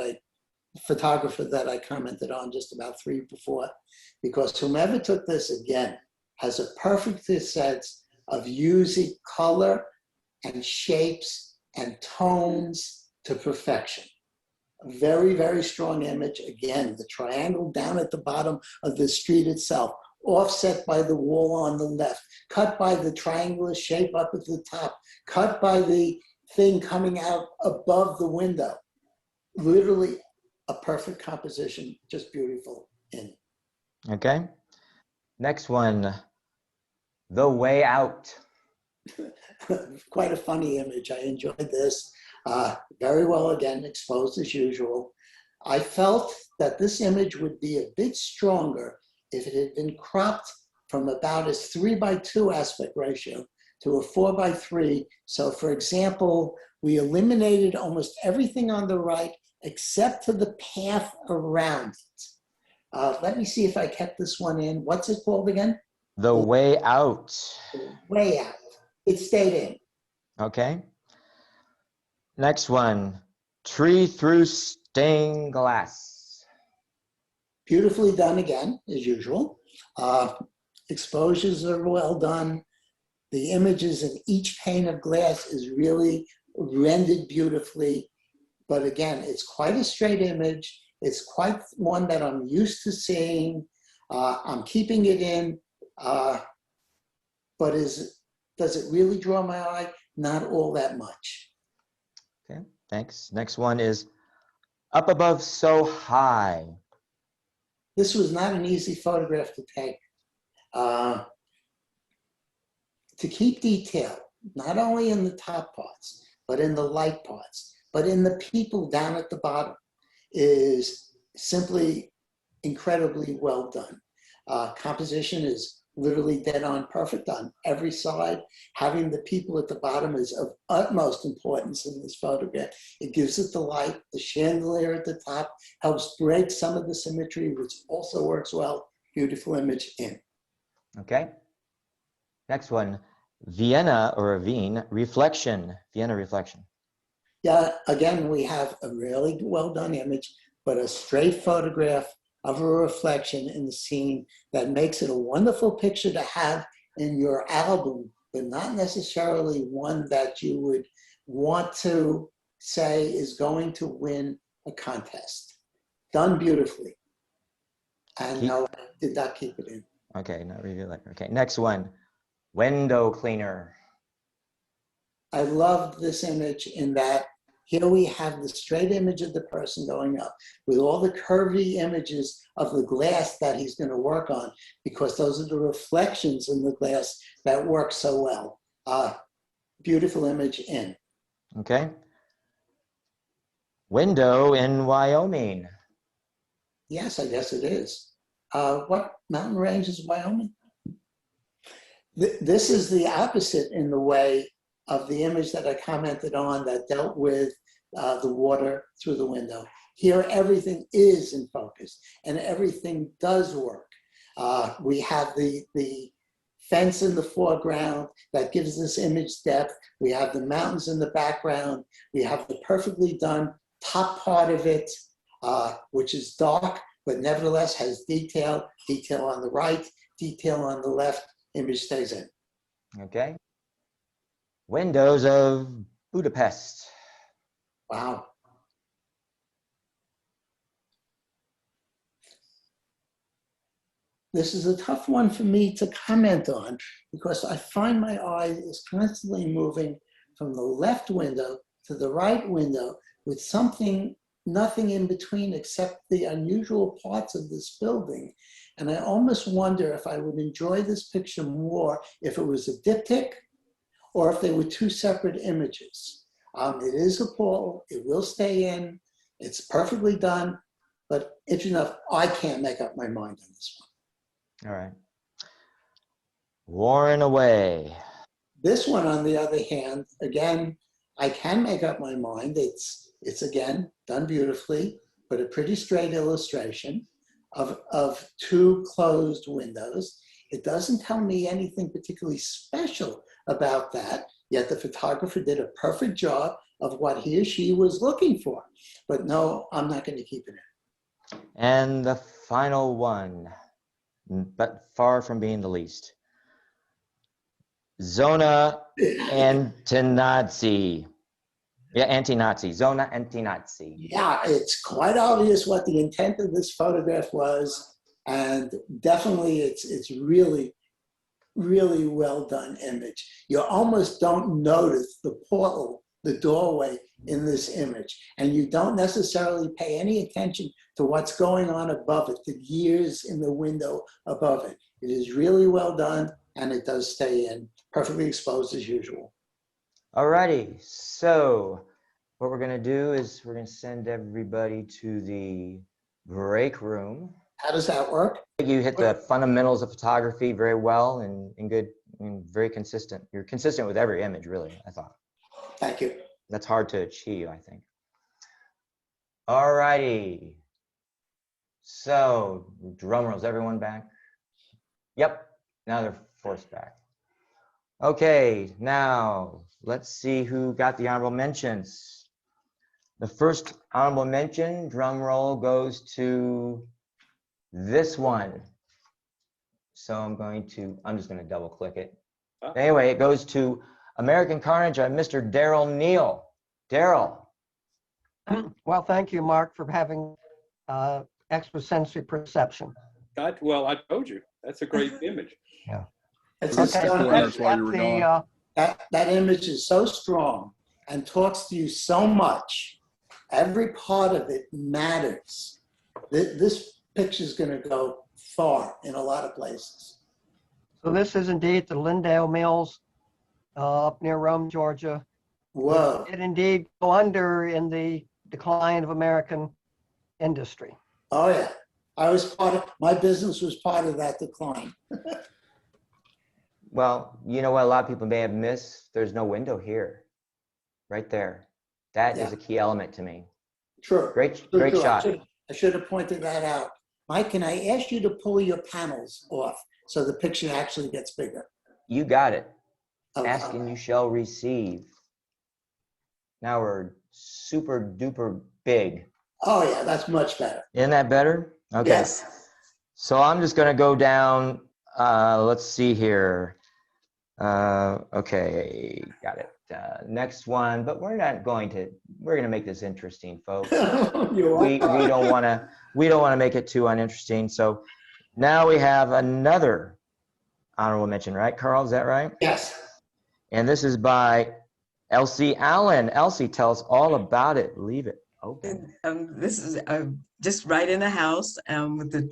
photographer that I commented on just about 3 before, because whomever took this again has a perfect sense of using color and shapes and tones to perfection. A very, very strong image. Again, the triangle down at the bottom of the street itself, offset by the wall on the left, cut by the triangular shape up at the top, cut by the thing coming out above the window. Literally a perfect composition, just beautiful. Okay. Next one, The Way Out. Quite a funny image. I enjoyed this. Very well, again, exposed as usual. I felt that this image would be a bit stronger if it had been cropped from about a 3:2 aspect ratio to a 4:3. So for example, we eliminated almost everything on the right except for the path around it. Let me see if I kept this one in. What's it called again? The Way Out. The Way Out. It stayed in. Okay. Next one, Tree Through Stained Glass. Beautifully done again, as usual. Exposures are well done. The images in each pane of glass is really rendered beautifully. But again, it's quite a straight image. It's quite one that I'm used to seeing. I'm keeping it in, but does it really draw my eye? Not all that much. Okay, thanks. Next one is up above so high. This was not an easy photograph to take. To keep detail, not only in the top parts, but in the light parts, but in the people down at the bottom, is simply incredibly well done. Composition is literally dead on perfect on every side. Having the people at the bottom is of utmost importance in this photograph. It gives it the light. The chandelier at the top helps break some of the symmetry, which also works well. Beautiful image in. Okay. Next one, Vienna or Wien reflection. Vienna reflection. Yeah, again, we have a really well done image, but a straight photograph of a reflection in the scene that makes it a wonderful picture to have in your album, but not necessarily one that you would want to say is going to win a contest. Done beautifully. And no, I did not keep it in. Okay, not review letter. Okay, next one, window cleaner. I loved this image in that here we have the straight image of the person going up with all the curvy images of the glass that he's going to work on, because those are the reflections in the glass that work so well. Beautiful image in. Okay. Window in Wyoming. Yes, I guess it is. What mountain range is Wyoming? This is the opposite in the way of the image that I commented on that dealt with the water through the window. Here, everything is in focus and everything does work. We have the fence in the foreground that gives this image depth. We have the mountains in the background. We have the perfectly done top part of it, which is dark, but nevertheless has detail on the right, detail on the left, image stays in. Okay. Windows of Budapest. Wow. This is a tough one for me to comment on because I find my eye is constantly moving from the left window to the right window with nothing in between except the unusual parts of this building. And I almost wonder if I would enjoy this picture more if it was a diptych or if they were two separate images. It is a pull, it will stay in, it's perfectly done, but interesting enough, I can't make up my mind on this one. All right. Worn away. This one, on the other hand, again, I can make up my mind. It's again, done beautifully, but a pretty straight illustration of two closed windows. It doesn't tell me anything particularly special about that, yet the photographer did a perfect job of what he or she was looking for. But no, I'm not going to keep it in. And the final one, but far from being the least. Zona anti-Nazi. Yeah, anti-Nazi. Zona anti-Nazi. Yeah, it's quite obvious what the intent of this photograph was, and definitely it's really, really well done image. You almost don't notice the portal, the doorway in this image, and you don't necessarily pay any attention to what's going on above it, the gears in the window above it. It is really well done, and it does stay in, perfectly exposed as usual. Alrighty, so what we're gonna do is we're gonna send everybody to the break room. How does that work? You hit the fundamentals of photography very well and good and very consistent. You're consistent with every image, really, I thought. Thank you. That's hard to achieve, I think. Alrighty. So, drum rolls, everyone back? Yep, now they're forced back. Okay, now let's see who got the honorable mentions. The first honorable mention, drum roll, goes to this one. So I'm just gonna double click it. Anyway, it goes to American Carnage by Mr. Daryl Neal. Daryl. Well, thank you, Mark, for having extrasensory perception. Well, I told you, that's a great image. It's That's a Okay, the stunning winners image. while you were gone. That image is so strong and talks to you so much. Every part of it matters. This picture is going to go far in a lot of places. So this is indeed the Lindale Mills up near Rome, Georgia. Whoa. It indeed go under in the decline of American industry. Oh yeah. My business was part of that decline. Well, you know what a lot of people may have missed? There's no window here, right there. That is Yeah. a key element to me. True. Great True. shot. I should have pointed that out. Mike, can I ask you to pull your panels off so the picture actually gets bigger? You got it. Okay. Ask and you shall receive. Now we're super duper big. Oh yeah, that's much better. Isn't that better? Okay. Yes. So I'm just going to go down. Let's see here. Okay, got it. Next one, but we're going to make this interesting, folks. We don't want to make it too uninteresting. So now we have another honorable mention, right, Carl? Is that right? Yes. And this is by Elsie Allen. Elsie, tell us all about it. Leave it open. This is just right in the house with the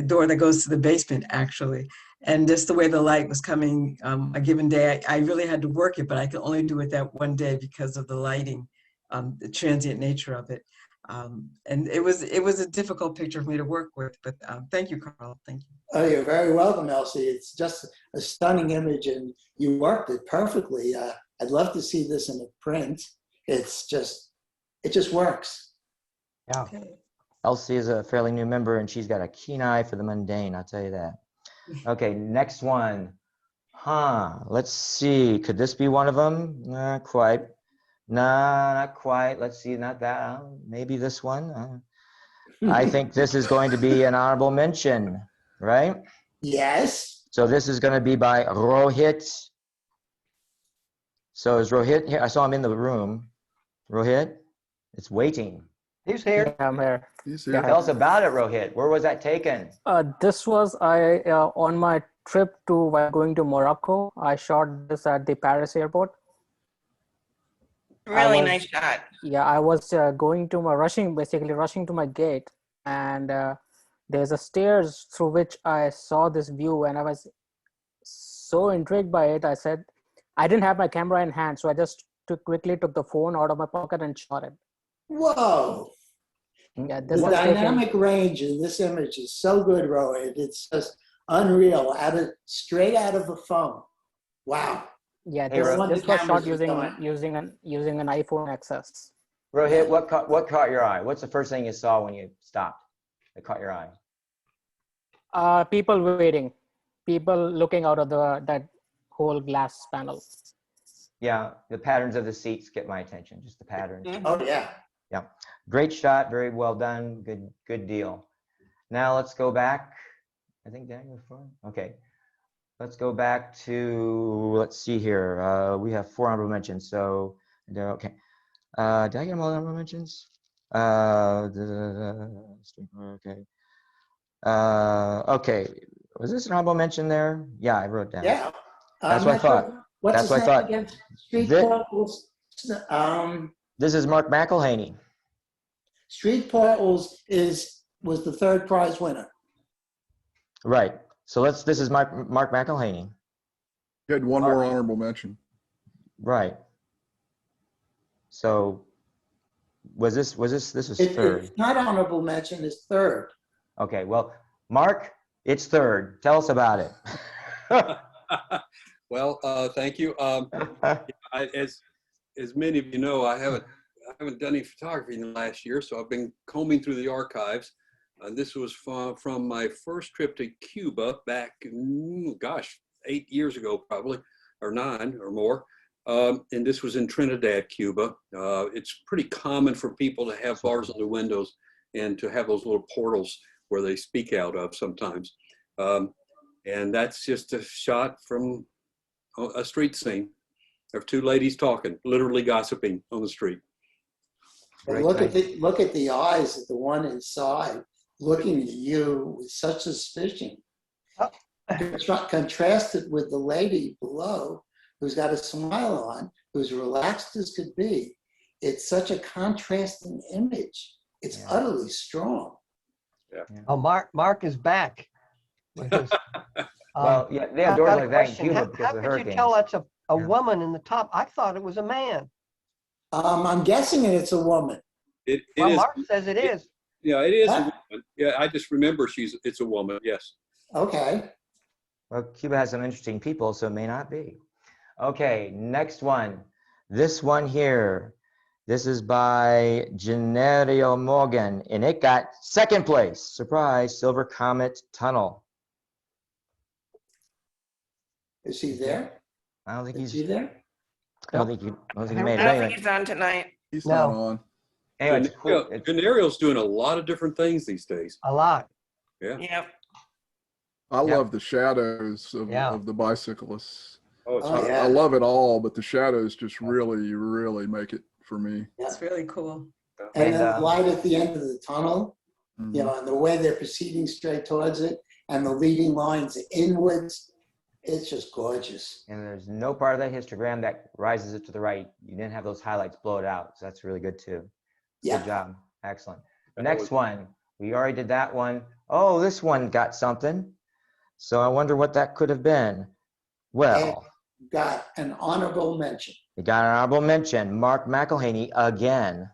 door that goes to the basement, actually. And just the way the light was coming a given day, I really had to work it, but I could only do it that one day because of the lighting, the transient nature of it. And it was a difficult picture for me to work with, but thank you, Carl. Thank you. Oh, you're very welcome, Elsie. It's just a stunning image, and you worked it perfectly. I'd love to see this in a print. It just works. Yeah. Okay. Elsie is a fairly new member, and she's got a keen eye for the mundane, I'll tell you that. Okay, next one. Let's see. Could this be one of them? Not quite. Nah, not quite. Let's see, not that. Maybe this one. I think this is going to be an honorable mention, right? Yes. So this is going to be by Rohit. So is Rohit here? I saw him in the room. Rohit, it's waiting. He's here. Yeah, I'm here. He's Yeah. here. Tell us about it, Rohit. Where was that taken? This was on my trip while going to Morocco. I shot this at the Paris airport. Really nice shot. Yeah, I was basically rushing to my gate, and there's a stairs through which I saw this view, and I was so intrigued by it. I said, I didn't have my camera in hand, so I just quickly took the phone out of my pocket and shot it. Whoa. Yeah, The this was taken. dynamic range in this image is so good, Rohit. It's just unreal. Straight out of a phone. Wow. Yeah, Hey, this Rohit. was shot Cameras using an iPhone XS. Rohit, what caught your eye? What's the first thing you saw when you stopped that caught your eye? People waiting, people looking out of that whole glass panel. Yeah, the patterns of the seats get my attention, just the patterns. Oh, yeah. Yeah, great shot, very well done, good deal. Now let's go back. I think Daniel was fine. Okay, let's go back to, let's see here. We have 4 honorable mentions, so, okay. Did I get them all honorable mentions? Okay. Okay, was this an honorable mention there? Yeah, I wrote down. Yeah. That's what I thought. What's That's his what I name thought. again? Street Vic- Portals. This is Mark McElhaney. Street Portals was the 3rd prize winner. Right. So this is Mark McElhaney. You had one more honorable mention. Right. So this was 3rd. It's not honorable mention, it's 3rd. Okay, well, Mark, it's 3rd. Tell us about it. Well, thank you. As many of you know, I haven't done any photography in the last year, so I've been combing through the archives. This was from my first trip to Cuba back, 8 years ago, probably, or 9 or more. And this was in Trinidad, Cuba. It's pretty common for people to have bars on their windows and to have those little portals where they speak out of sometimes. And that's just a shot from a street scene of 2 ladies talking, literally gossiping on the street. But Great, look at the eyes of the one inside looking at you with such suspicion. Oh. Contrasted with the lady below who's got a smile on, who's relaxed as could be. It's such a contrasting image. It's Yeah. utterly strong. Oh, Mark is back. With his, Well, yeah, they have I've doors got a like that in question. Cuba How because of the could you hurricanes. tell that's a Yeah. woman in the top? I thought it was a man. I'm guessing it's a woman. It Well, is. Mark says it is. Yeah, it is a Huh? woman. Yeah, I just remember it's a woman. Yes. Okay. Well, Cuba has some interesting people, so it may not be. Okay, next one. This one here. This is by Generio Morgan, and it got second place. Surprise, Silver Comet Tunnel. Is he there? I don't think Is he's. he there? I don't think he made it. I don't Anyway, think he's on tonight. He's No. not on. anyway, it's cool. Genario's doing a lot of different things these days. A lot. Yeah. Yep. I Yeah. love the shadows Yeah. of the bicyclists. Oh, it's Oh, I, yeah. I love it all, but the shadows just really, really make it for me. It's really cool. And And, then the light at the end of the tunnel, Mhm. you know, and the way they're proceeding straight towards it, and the leading lines inwards, it's just gorgeous. And there's no part of that histogram that rises it to the right. You didn't have those highlights blow it out, so that's really good too. Yeah. Good job. Excellent. That Next was- one. We already did that one. Oh, this one got something. So I wonder what that could have been. Well, Got an honorable mention. you got an honorable mention. Mark McElhaney again.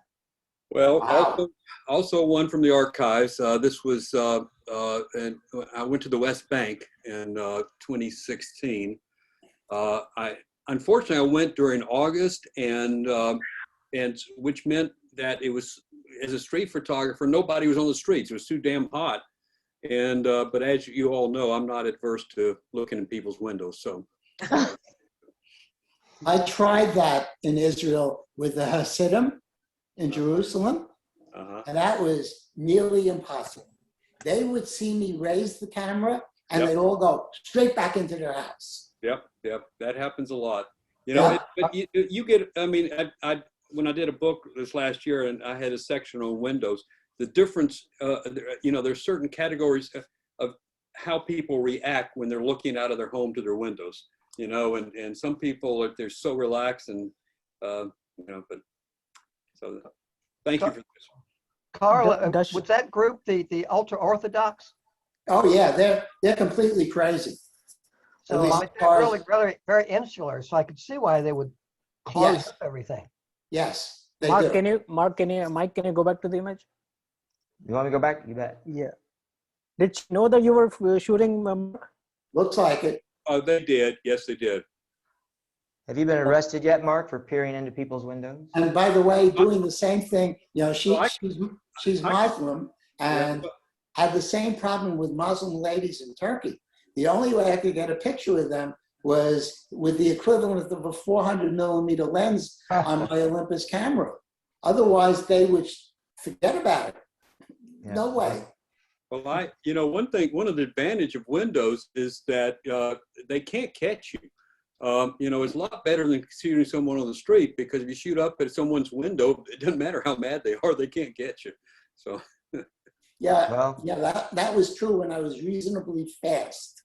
Well, Wow. also one from the archives. This was, and I went to the West Bank in 2016. Unfortunately, I went during August, and which meant that it was, as a street photographer, nobody was on the streets. It was too damn hot. And but as you all know, I'm not adverse to looking in people's windows. So I tried that in Israel with the Hasidim in Jerusalem, and that was nearly impossible. They would see me raise the camera, and Yep. they'd all go straight back into their house. Yep, that happens a lot. You know, Yeah. but you get. I mean, I when I did a book this last year, and I had a section on windows. The difference, you know, there's certain categories of how people react when they're looking out of their home to their windows. You know, and some people, if they're so relaxed, and you know, but so thank you for this. Carl, Does- was that group the ultra orthodox? Oh yeah, they're completely crazy. So At least they're cars- really, really very insular. So I could see why they would close Yes. up everything. Yes, they Mark, do. Mike, can you go back to the image? You want me to go back? You bet. Yeah. Did you know that you were shooting? Looks like it. Oh, they did. Yes, they did. Have you been arrested yet, Mark, for peering into people's windows? And by the way, doing the same thing, you know, Well, she's Muslim and had the same problem with Muslim ladies in Turkey. The only way I could get a picture with them was with the equivalent of a 400 millimeter lens on my Olympus camera. Otherwise, they would forget about it. Yeah. No way. Well, you know, one of the advantage of Windows is that they can't catch you. You know, it's a lot better than shooting someone on the street, because if you shoot up at someone's window, it doesn't matter how mad they are, they can't get you. So, Yeah, Well, yeah, that was true when I was reasonably fast.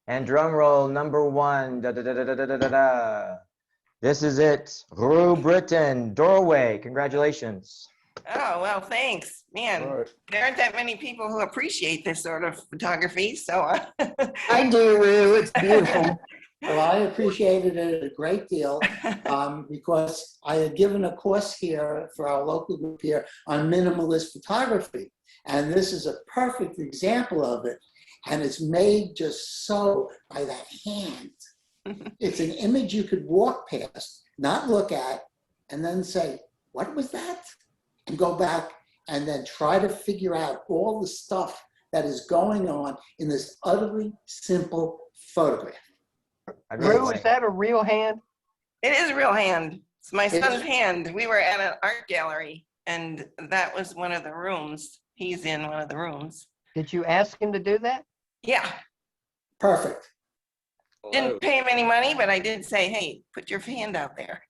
and drum roll number one. Da, da, da, da, da, da, da, da. This is it. Rue Britton, Doorway. Congratulations. Oh, well, thanks. Man, All right. there aren't that many people who appreciate this sort of photography. So I do, Rue. It's beautiful. Well, I appreciated it a great deal because I had given a course here for our local group here on minimalist photography. And this is a perfect example of it. And it's made just so by that hand. It's an image you could walk past, not look at, and then say, what was that? And go back and then try to figure out all the stuff that is going on in this utterly simple photograph. I really Rue, like is that a real hand? it is a real hand. It's my It son's is. hand. We were at an art gallery, and that was one of the rooms. He's in one of the rooms. Did you ask him to do that? Yeah, Perfect. didn't pay him any money, but I did say, hey, put your hand out there.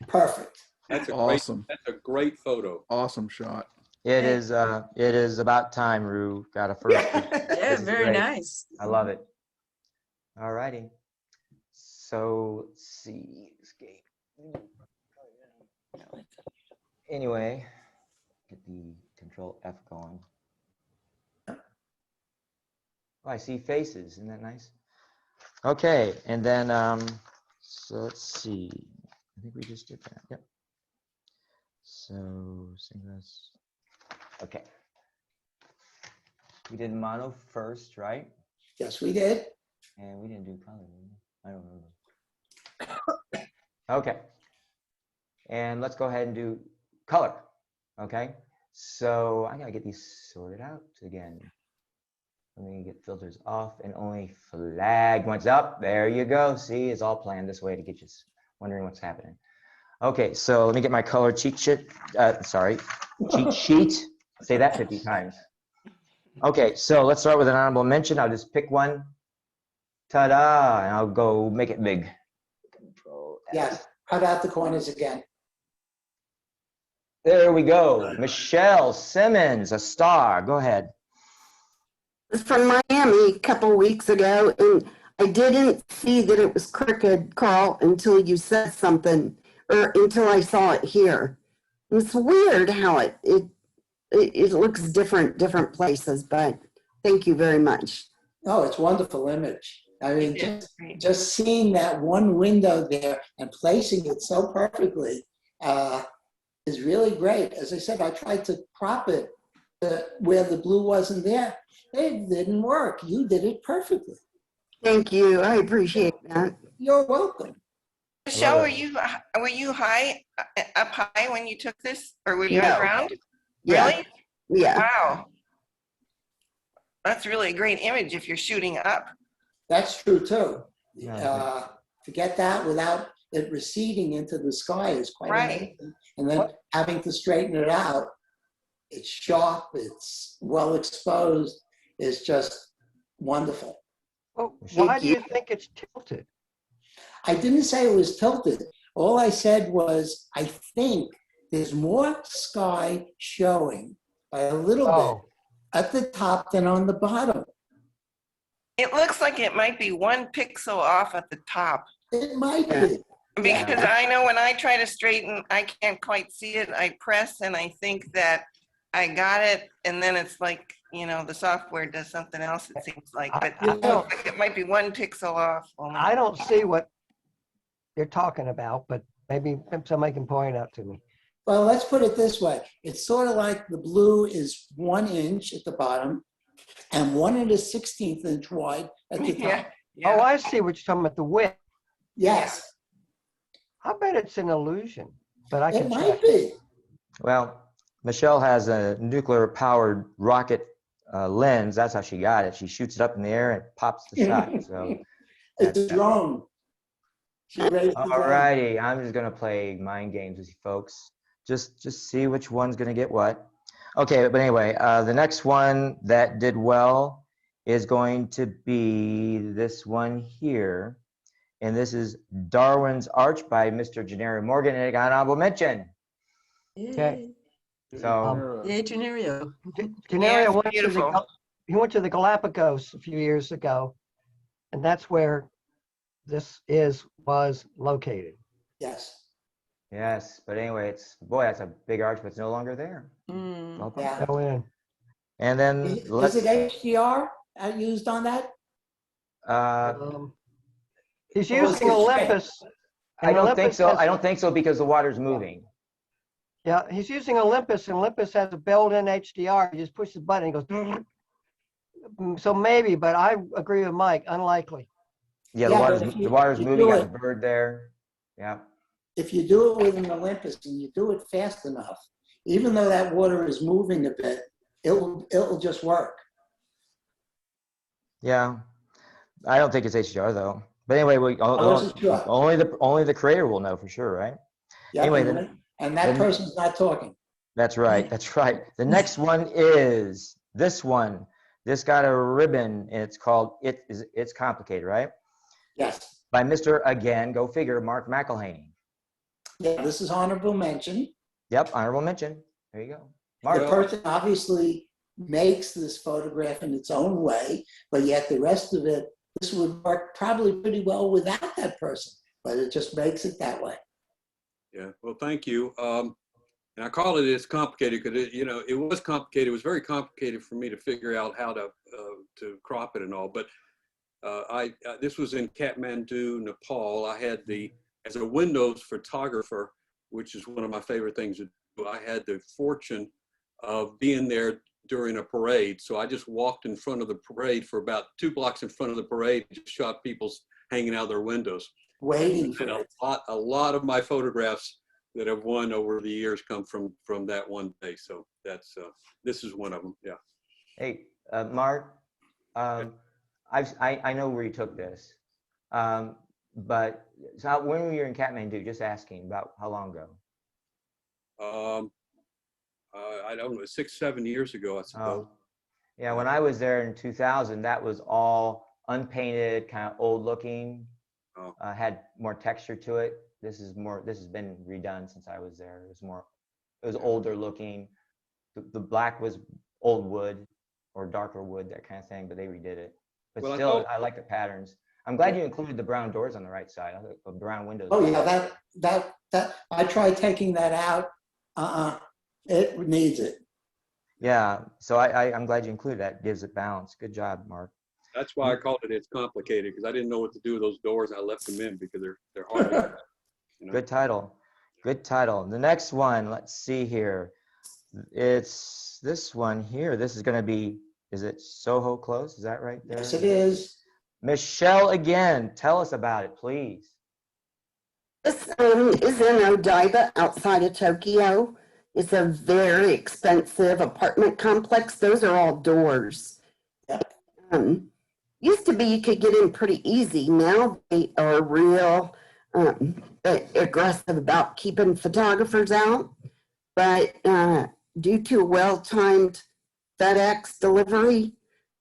Perfect. That's a Awesome. That's a great photo. Awesome shot. It is about time, Rue. Got a first. Yeah, This is very great. nice. I love it. All righty. So let's see. Escape. Anyway, get the Control F going. Oh, I see faces. Isn't that nice? Okay, and then so let's see. I think we just did that. Yep. So synchronous. Okay. We did mono first, right? Yes, we did. And we didn't do color. Did we? I don't remember. Okay. And let's go ahead and do color. Okay. So I gotta get these sorted out again. Let me get filters off and only flag once up. There you go. See, it's all planned this way to get you wondering what's happening. Okay, so let me get my color cheat sheet. Cheat sheet. Say that 50 times. Okay, so let's start with an honorable mention. I'll just pick one. Ta-da! And I'll go make it big. Control F. Yes. Cut out the corners again. There we go. Michelle Simmons, a star. Go ahead. Was from Miami a couple weeks ago, and I didn't see that it was crooked, Carl, until you said something, or until I saw it here. It's weird how it looks different places, but thank you very much. Oh, it's a wonderful image. I mean, It's great. just seeing that one window there and placing it so perfectly is really great. As I said, I tried to crop it where the blue wasn't there. It didn't work. You did it perfectly. Thank you. I appreciate that. You're welcome. Michelle, Love it. were you high, up high when you took this, or were you No. on the ground? Yeah. Really? Yeah. Wow. That's really a great image if you're shooting up. That's true too. Yeah. To get that without it receding into the sky is quite Right. amazing. And then having to straighten it out, it's sharp, it's well exposed, it's just wonderful. Well, why do you think it's tilted? I didn't say it was tilted. All I said was, I think there's more sky showing by a little bit at the top than on the bottom. It looks like it might be 1 pixel off at the top. It might be. Because I know when I try to straighten, I can't quite see it. I press and I think that I got it, and then it's like, you know, the software does something else, it seems like. But I it looks like it might be 1 pixel off. only. I don't see what you're talking about, but maybe somebody can point it out to me. Well, let's put it this way. It's sort of like the blue is 1 inch at the bottom and 1/16 inch wide at the top. Yeah. Oh, Yeah. I see what you're talking about, the width. Yes, I bet it's an illusion, but I it can might check. be. Well, Michelle has a nuclear-powered rocket lens. That's how she got it. She shoots it up in the air and pops the shot. So, It's a drone. She raised the all drone. righty. I'm just gonna play mind games with you folks. Just see which one's gonna get what. Okay, but anyway, the next one that did well is going to be this one here, and this is Darwin's Arch by Mr. Gennaro Morgan, and it got an honorable mention. Okay. So. Yay, Genario. Canario it's beautiful. he went to the Galapagos a few years ago, and that's where this was located. Yes. Yes, but anyway, boy, that's a big arch, but it's no longer there. Mm. Welcome. Yeah. Go in. And then Is it HDR used on that? He's Or was using it Olympus. I and don't think Olympus so. has- I don't think so because the water's moving. Yeah, he's using Olympus, and Olympus has a built-in HDR. You just push the button, and it goes. So maybe, but I agree with Mike. Unlikely. Yeah, Yeah, but if the water's you moving. do Got it- a bird there. Yeah. If you do it with an Olympus and you do it fast enough, even though that water is moving a bit, it'll just work. Yeah. I don't think it's HDR though. But anyway, wasn't sure. only the creator will know for sure, right? Yeah, Anyway, and that then- person's not talking. That's right. That's right. The next one is this one. This got a ribbon, and it's called It's Complicated, right? Yes. By Mr. Again, go figure, Mark McElhaney. Yeah, this is honorable mention. Yep, honorable mention. There you go. The Mark. person obviously makes this photograph in its own way, but yet the rest of it, this would work probably pretty well without that person, but it just makes it that way. Yeah, well, thank you. And I call it It's Complicated because it was complicated. It was very complicated for me to figure out how to crop it and all. But this was in Kathmandu, Nepal. I had as a Windows photographer, which is one of my favorite things to do, I had the fortune of being there during a parade. So I just walked in front of the parade for about 2 blocks in front of the parade, and just shot people hanging out their windows. Waiting for And it. a lot of my photographs that have won over the years come from that one day. So that's this is one of them. Yeah. Hey, Mark, I know where you took this, but so when were you in Kathmandu? Just asking about how long ago? I don't know, 6, 7 years ago, I suppose. Oh, yeah, when I was there in 2000, that was all unpainted, kind of old looking, Oh. had more texture to it. This has been redone since I was there. It was older looking. The black was old wood or darker wood, that kind of thing, but they redid it. But Well, still, I like the patterns. I'm glad you included the brown doors on the right side, the brown windows. Oh yeah, that I tried taking that out. It needs it. Yeah, so I'm glad you included that. It gives it balance. Good job, Mark. That's why I called it It's Complicated, because I didn't know what to do with those doors. I left them in because they're hard. Good title. Good title. The next one, let's see here. It's this one here. This is going to be, is it Soho Close? Is that right there? Yes, it is. Michelle again. Tell us about it, please. This is in Odaiba outside of Tokyo. It's a very expensive apartment complex. Those are all doors. Yep. Used to be you could get in pretty easy. Now they are real aggressive about keeping photographers out. But due to a well-timed FedEx delivery,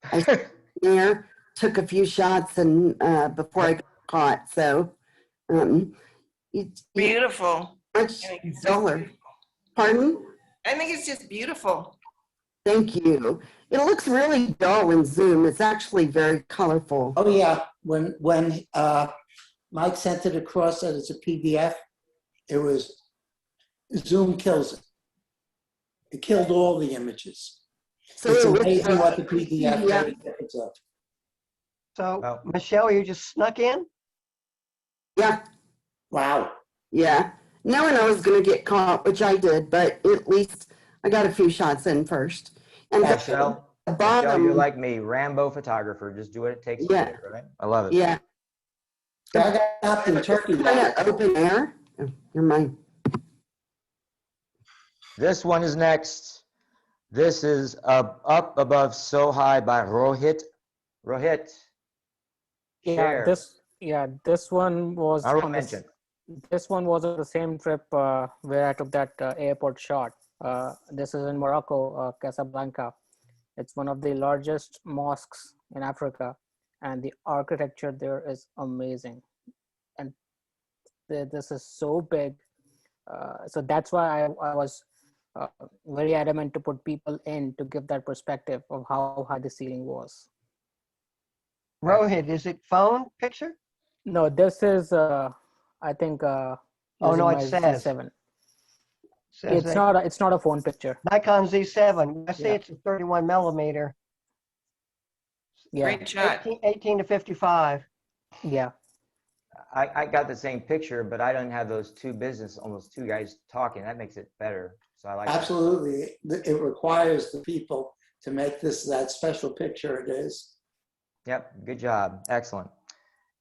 I there took a few shots and before I got caught. So it's Beautiful. much duller. Pardon? I think it's just beautiful. Thank you. It looks really dull in Zoom. It's actually very colorful. Oh yeah, when Mike sent it across as a PDF, it was Zoom kills it. It killed all the images. So It's it was, amazing what the PDF yeah. made a difference of. So, Well- Michelle, you just snuck in? Yeah, Wow. yeah. Knowing I was going to get caught, which I did, but at least I got a few shots in first. And Michelle, the Michelle, bottom, you're like me, Rambo photographer. Just do what it takes to Yeah. get it, right? I love it. yeah, I got stopped in Turkey. kind of open air. Oh, you're mine. This one is next. This is Up Above So High by Rohit. Rohit. Share. This one was Honorable on mention. this one was on the same trip where I took that airport shot. This is in Morocco, Casablanca. It's one of the largest mosques in Africa, and the architecture there is amazing. And this is so big. So that's why I was very adamant to put people in to give that perspective of how high the ceiling was. Rohit, is it phone picture? No, this is, I think, Oh, using no, it my says. Z7. Says It's that not a phone picture. Nikon Z7. I say Yeah. it's a 31 millimeter. Yeah, Great shot. 18 to 55. yeah. I got the same picture, but I don't have those almost two guys talking. That makes it better. So I like that. Absolutely. It requires the people to make this that special picture it is. Yep, good job. Excellent.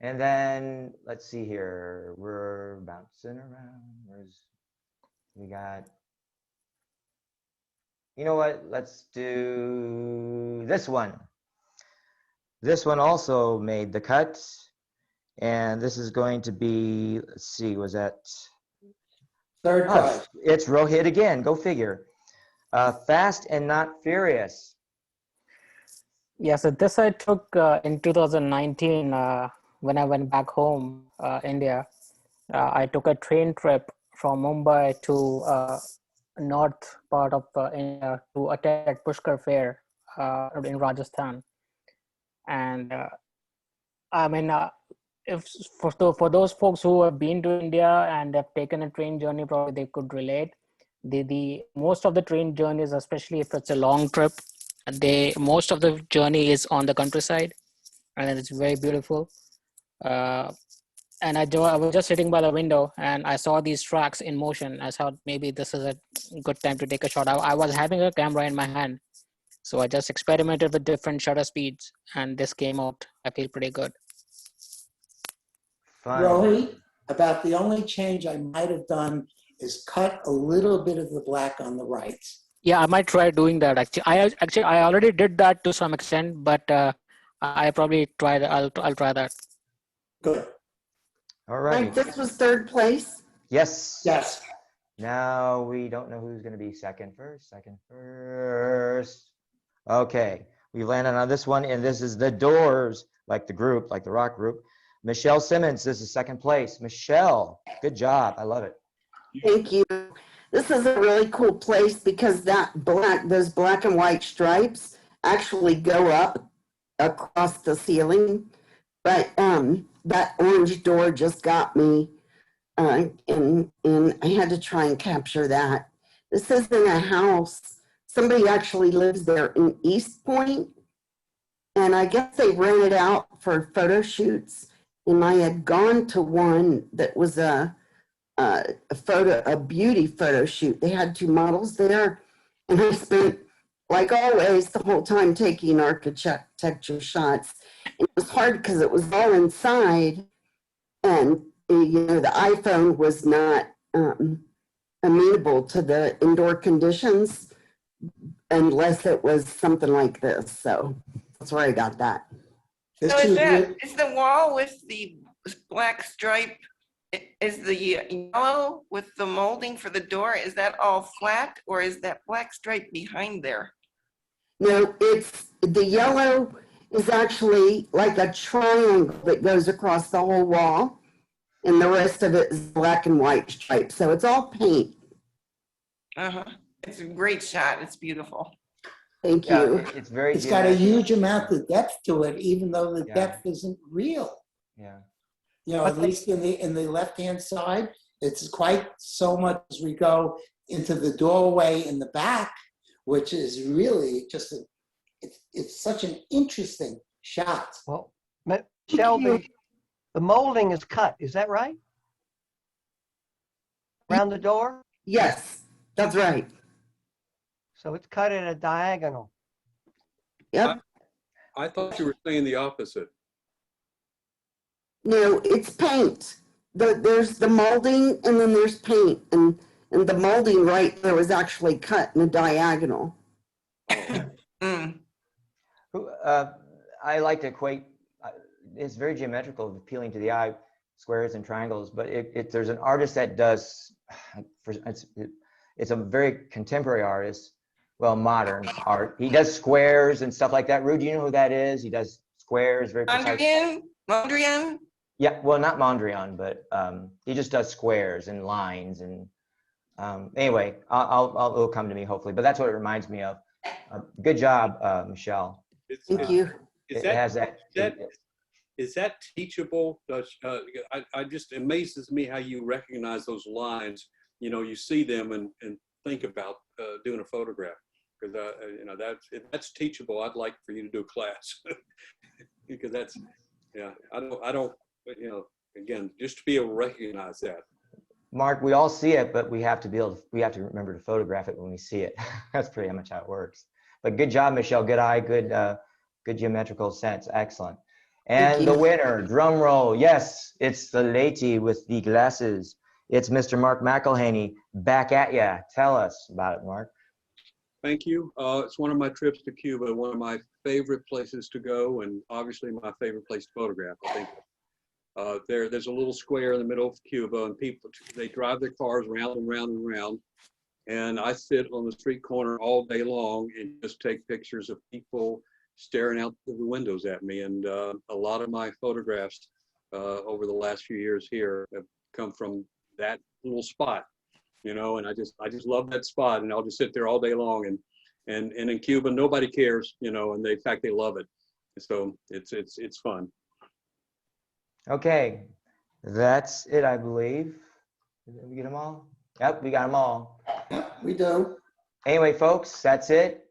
And then let's see here. We're bouncing around. We got, you know what? Let's do this one. This one also made the cut. And this is going to be, let's see, was that? Third Oh, prize. it's Rohit again. Go figure. Fast and Not Furious. Yeah, so this I took in 2019 when I went back home, India. I took a train trip from Mumbai to north part of India to attend at Pushkar Fair in Rajasthan. And I mean, if for those folks who have been to India and have taken a train journey, probably they could relate. The most of the train journeys, especially if it's a long trip, most of the journey is on the countryside, and it's very beautiful. And I was just sitting by the window and I saw these tracks in motion. I thought maybe this is a good time to take a shot. I was having a camera in my hand, so I just experimented with different shutter speeds, and this came out. I feel pretty good. Fun. Rory, about the only change I might have done is cut a little bit of the black on the right. Yeah, I might try doing that. Actually, I already did that to some extent, but I probably tried. I'll try that. Good. All right. Mike, this was third place. Yes. Yes. Now we don't know who's going to be second first. Okay, we landed on this one, and this is The Doors, like the group, like the rock group. Michelle Simmons, this is second place. Michelle, good job. I love it. Thank you. This is a really cool place because those black and white stripes actually go up across the ceiling. But that orange door just got me, and I had to try and capture that. This isn't a house. Somebody actually lives there in East Point, and I guess they rent it out for photo shoots. And I had gone to one that was a beauty photo shoot. They had two models there, and I spent, like always, the whole time taking architecture shots. It was hard because it was all inside, and the iPhone was not amenable to the indoor conditions unless it was something like this. So that's where I got that. This So is is the wall with the black stripe, is the yellow with the molding for the door, is that all flat, or is that black stripe behind there? No, it's the yellow is actually like a triangle that goes across the whole wall, and the rest of it is black and white stripes. So it's all paint. It's a great shot. It's beautiful. Thank Yeah, you. it's very. It's got a geometric. huge amount of depth to it, even though the Yeah. depth isn't real. Yeah. At least in the left-hand side, it's quite so much as we go into the doorway in the back, which is really just it's such an interesting shot. Well, Michelle, the molding is cut. Is that right? Around the door? Yes, that's right. So it's cut at a diagonal. Yep. I thought you were saying the opposite. No, it's paint. There's the molding, and then there's paint, and the molding right there was actually cut in a diagonal. I like to equate. It's very geometrical, appealing to the eye, squares and triangles. But there's an artist that does. It's a very contemporary artist. Well, modern art. He does squares and stuff like that. Rue, do you know who that is? He does squares, very precise. Mondrian? Yeah, well, not Mondrian, but he just does squares and lines. And anyway, it'll come to me hopefully. But that's what it reminds me of. Good job, Michelle. Thank you. Is that teachable? I just amazes me how you recognize those lines. You see them and think about doing a photograph, because that's teachable. I'd like for you to do a class because that's I don't again, just to be able to recognize that. Mark, we all see it, but we have to remember to photograph it when we see it. That's pretty much how it works. But good job, Michelle. Good eye, good geometrical sense. Excellent. And the winner, drum roll. Yes, it's the lady with the glasses. It's Mr. Mark McElhaney. Back at ya. Tell us about it, Mark. Thank you. It's one of my trips to Cuba, one of my favorite places to go, and obviously my favorite place to photograph. I think there's a little square in the middle of Cuba, and people, they drive their cars round and round and round. And I sit on the street corner all day long and just take pictures of people staring out the windows at me. And a lot of my photographs over the last few years here have come from that little spot, you know, and I just love that spot, and I'll just sit there all day long. And in Cuba, nobody cares, you know, and in fact, they love it. So it's fun. Okay, that's it, I believe. Did we get them all? Yep, we got them all. Yeah, we do. Anyway, folks, that's it.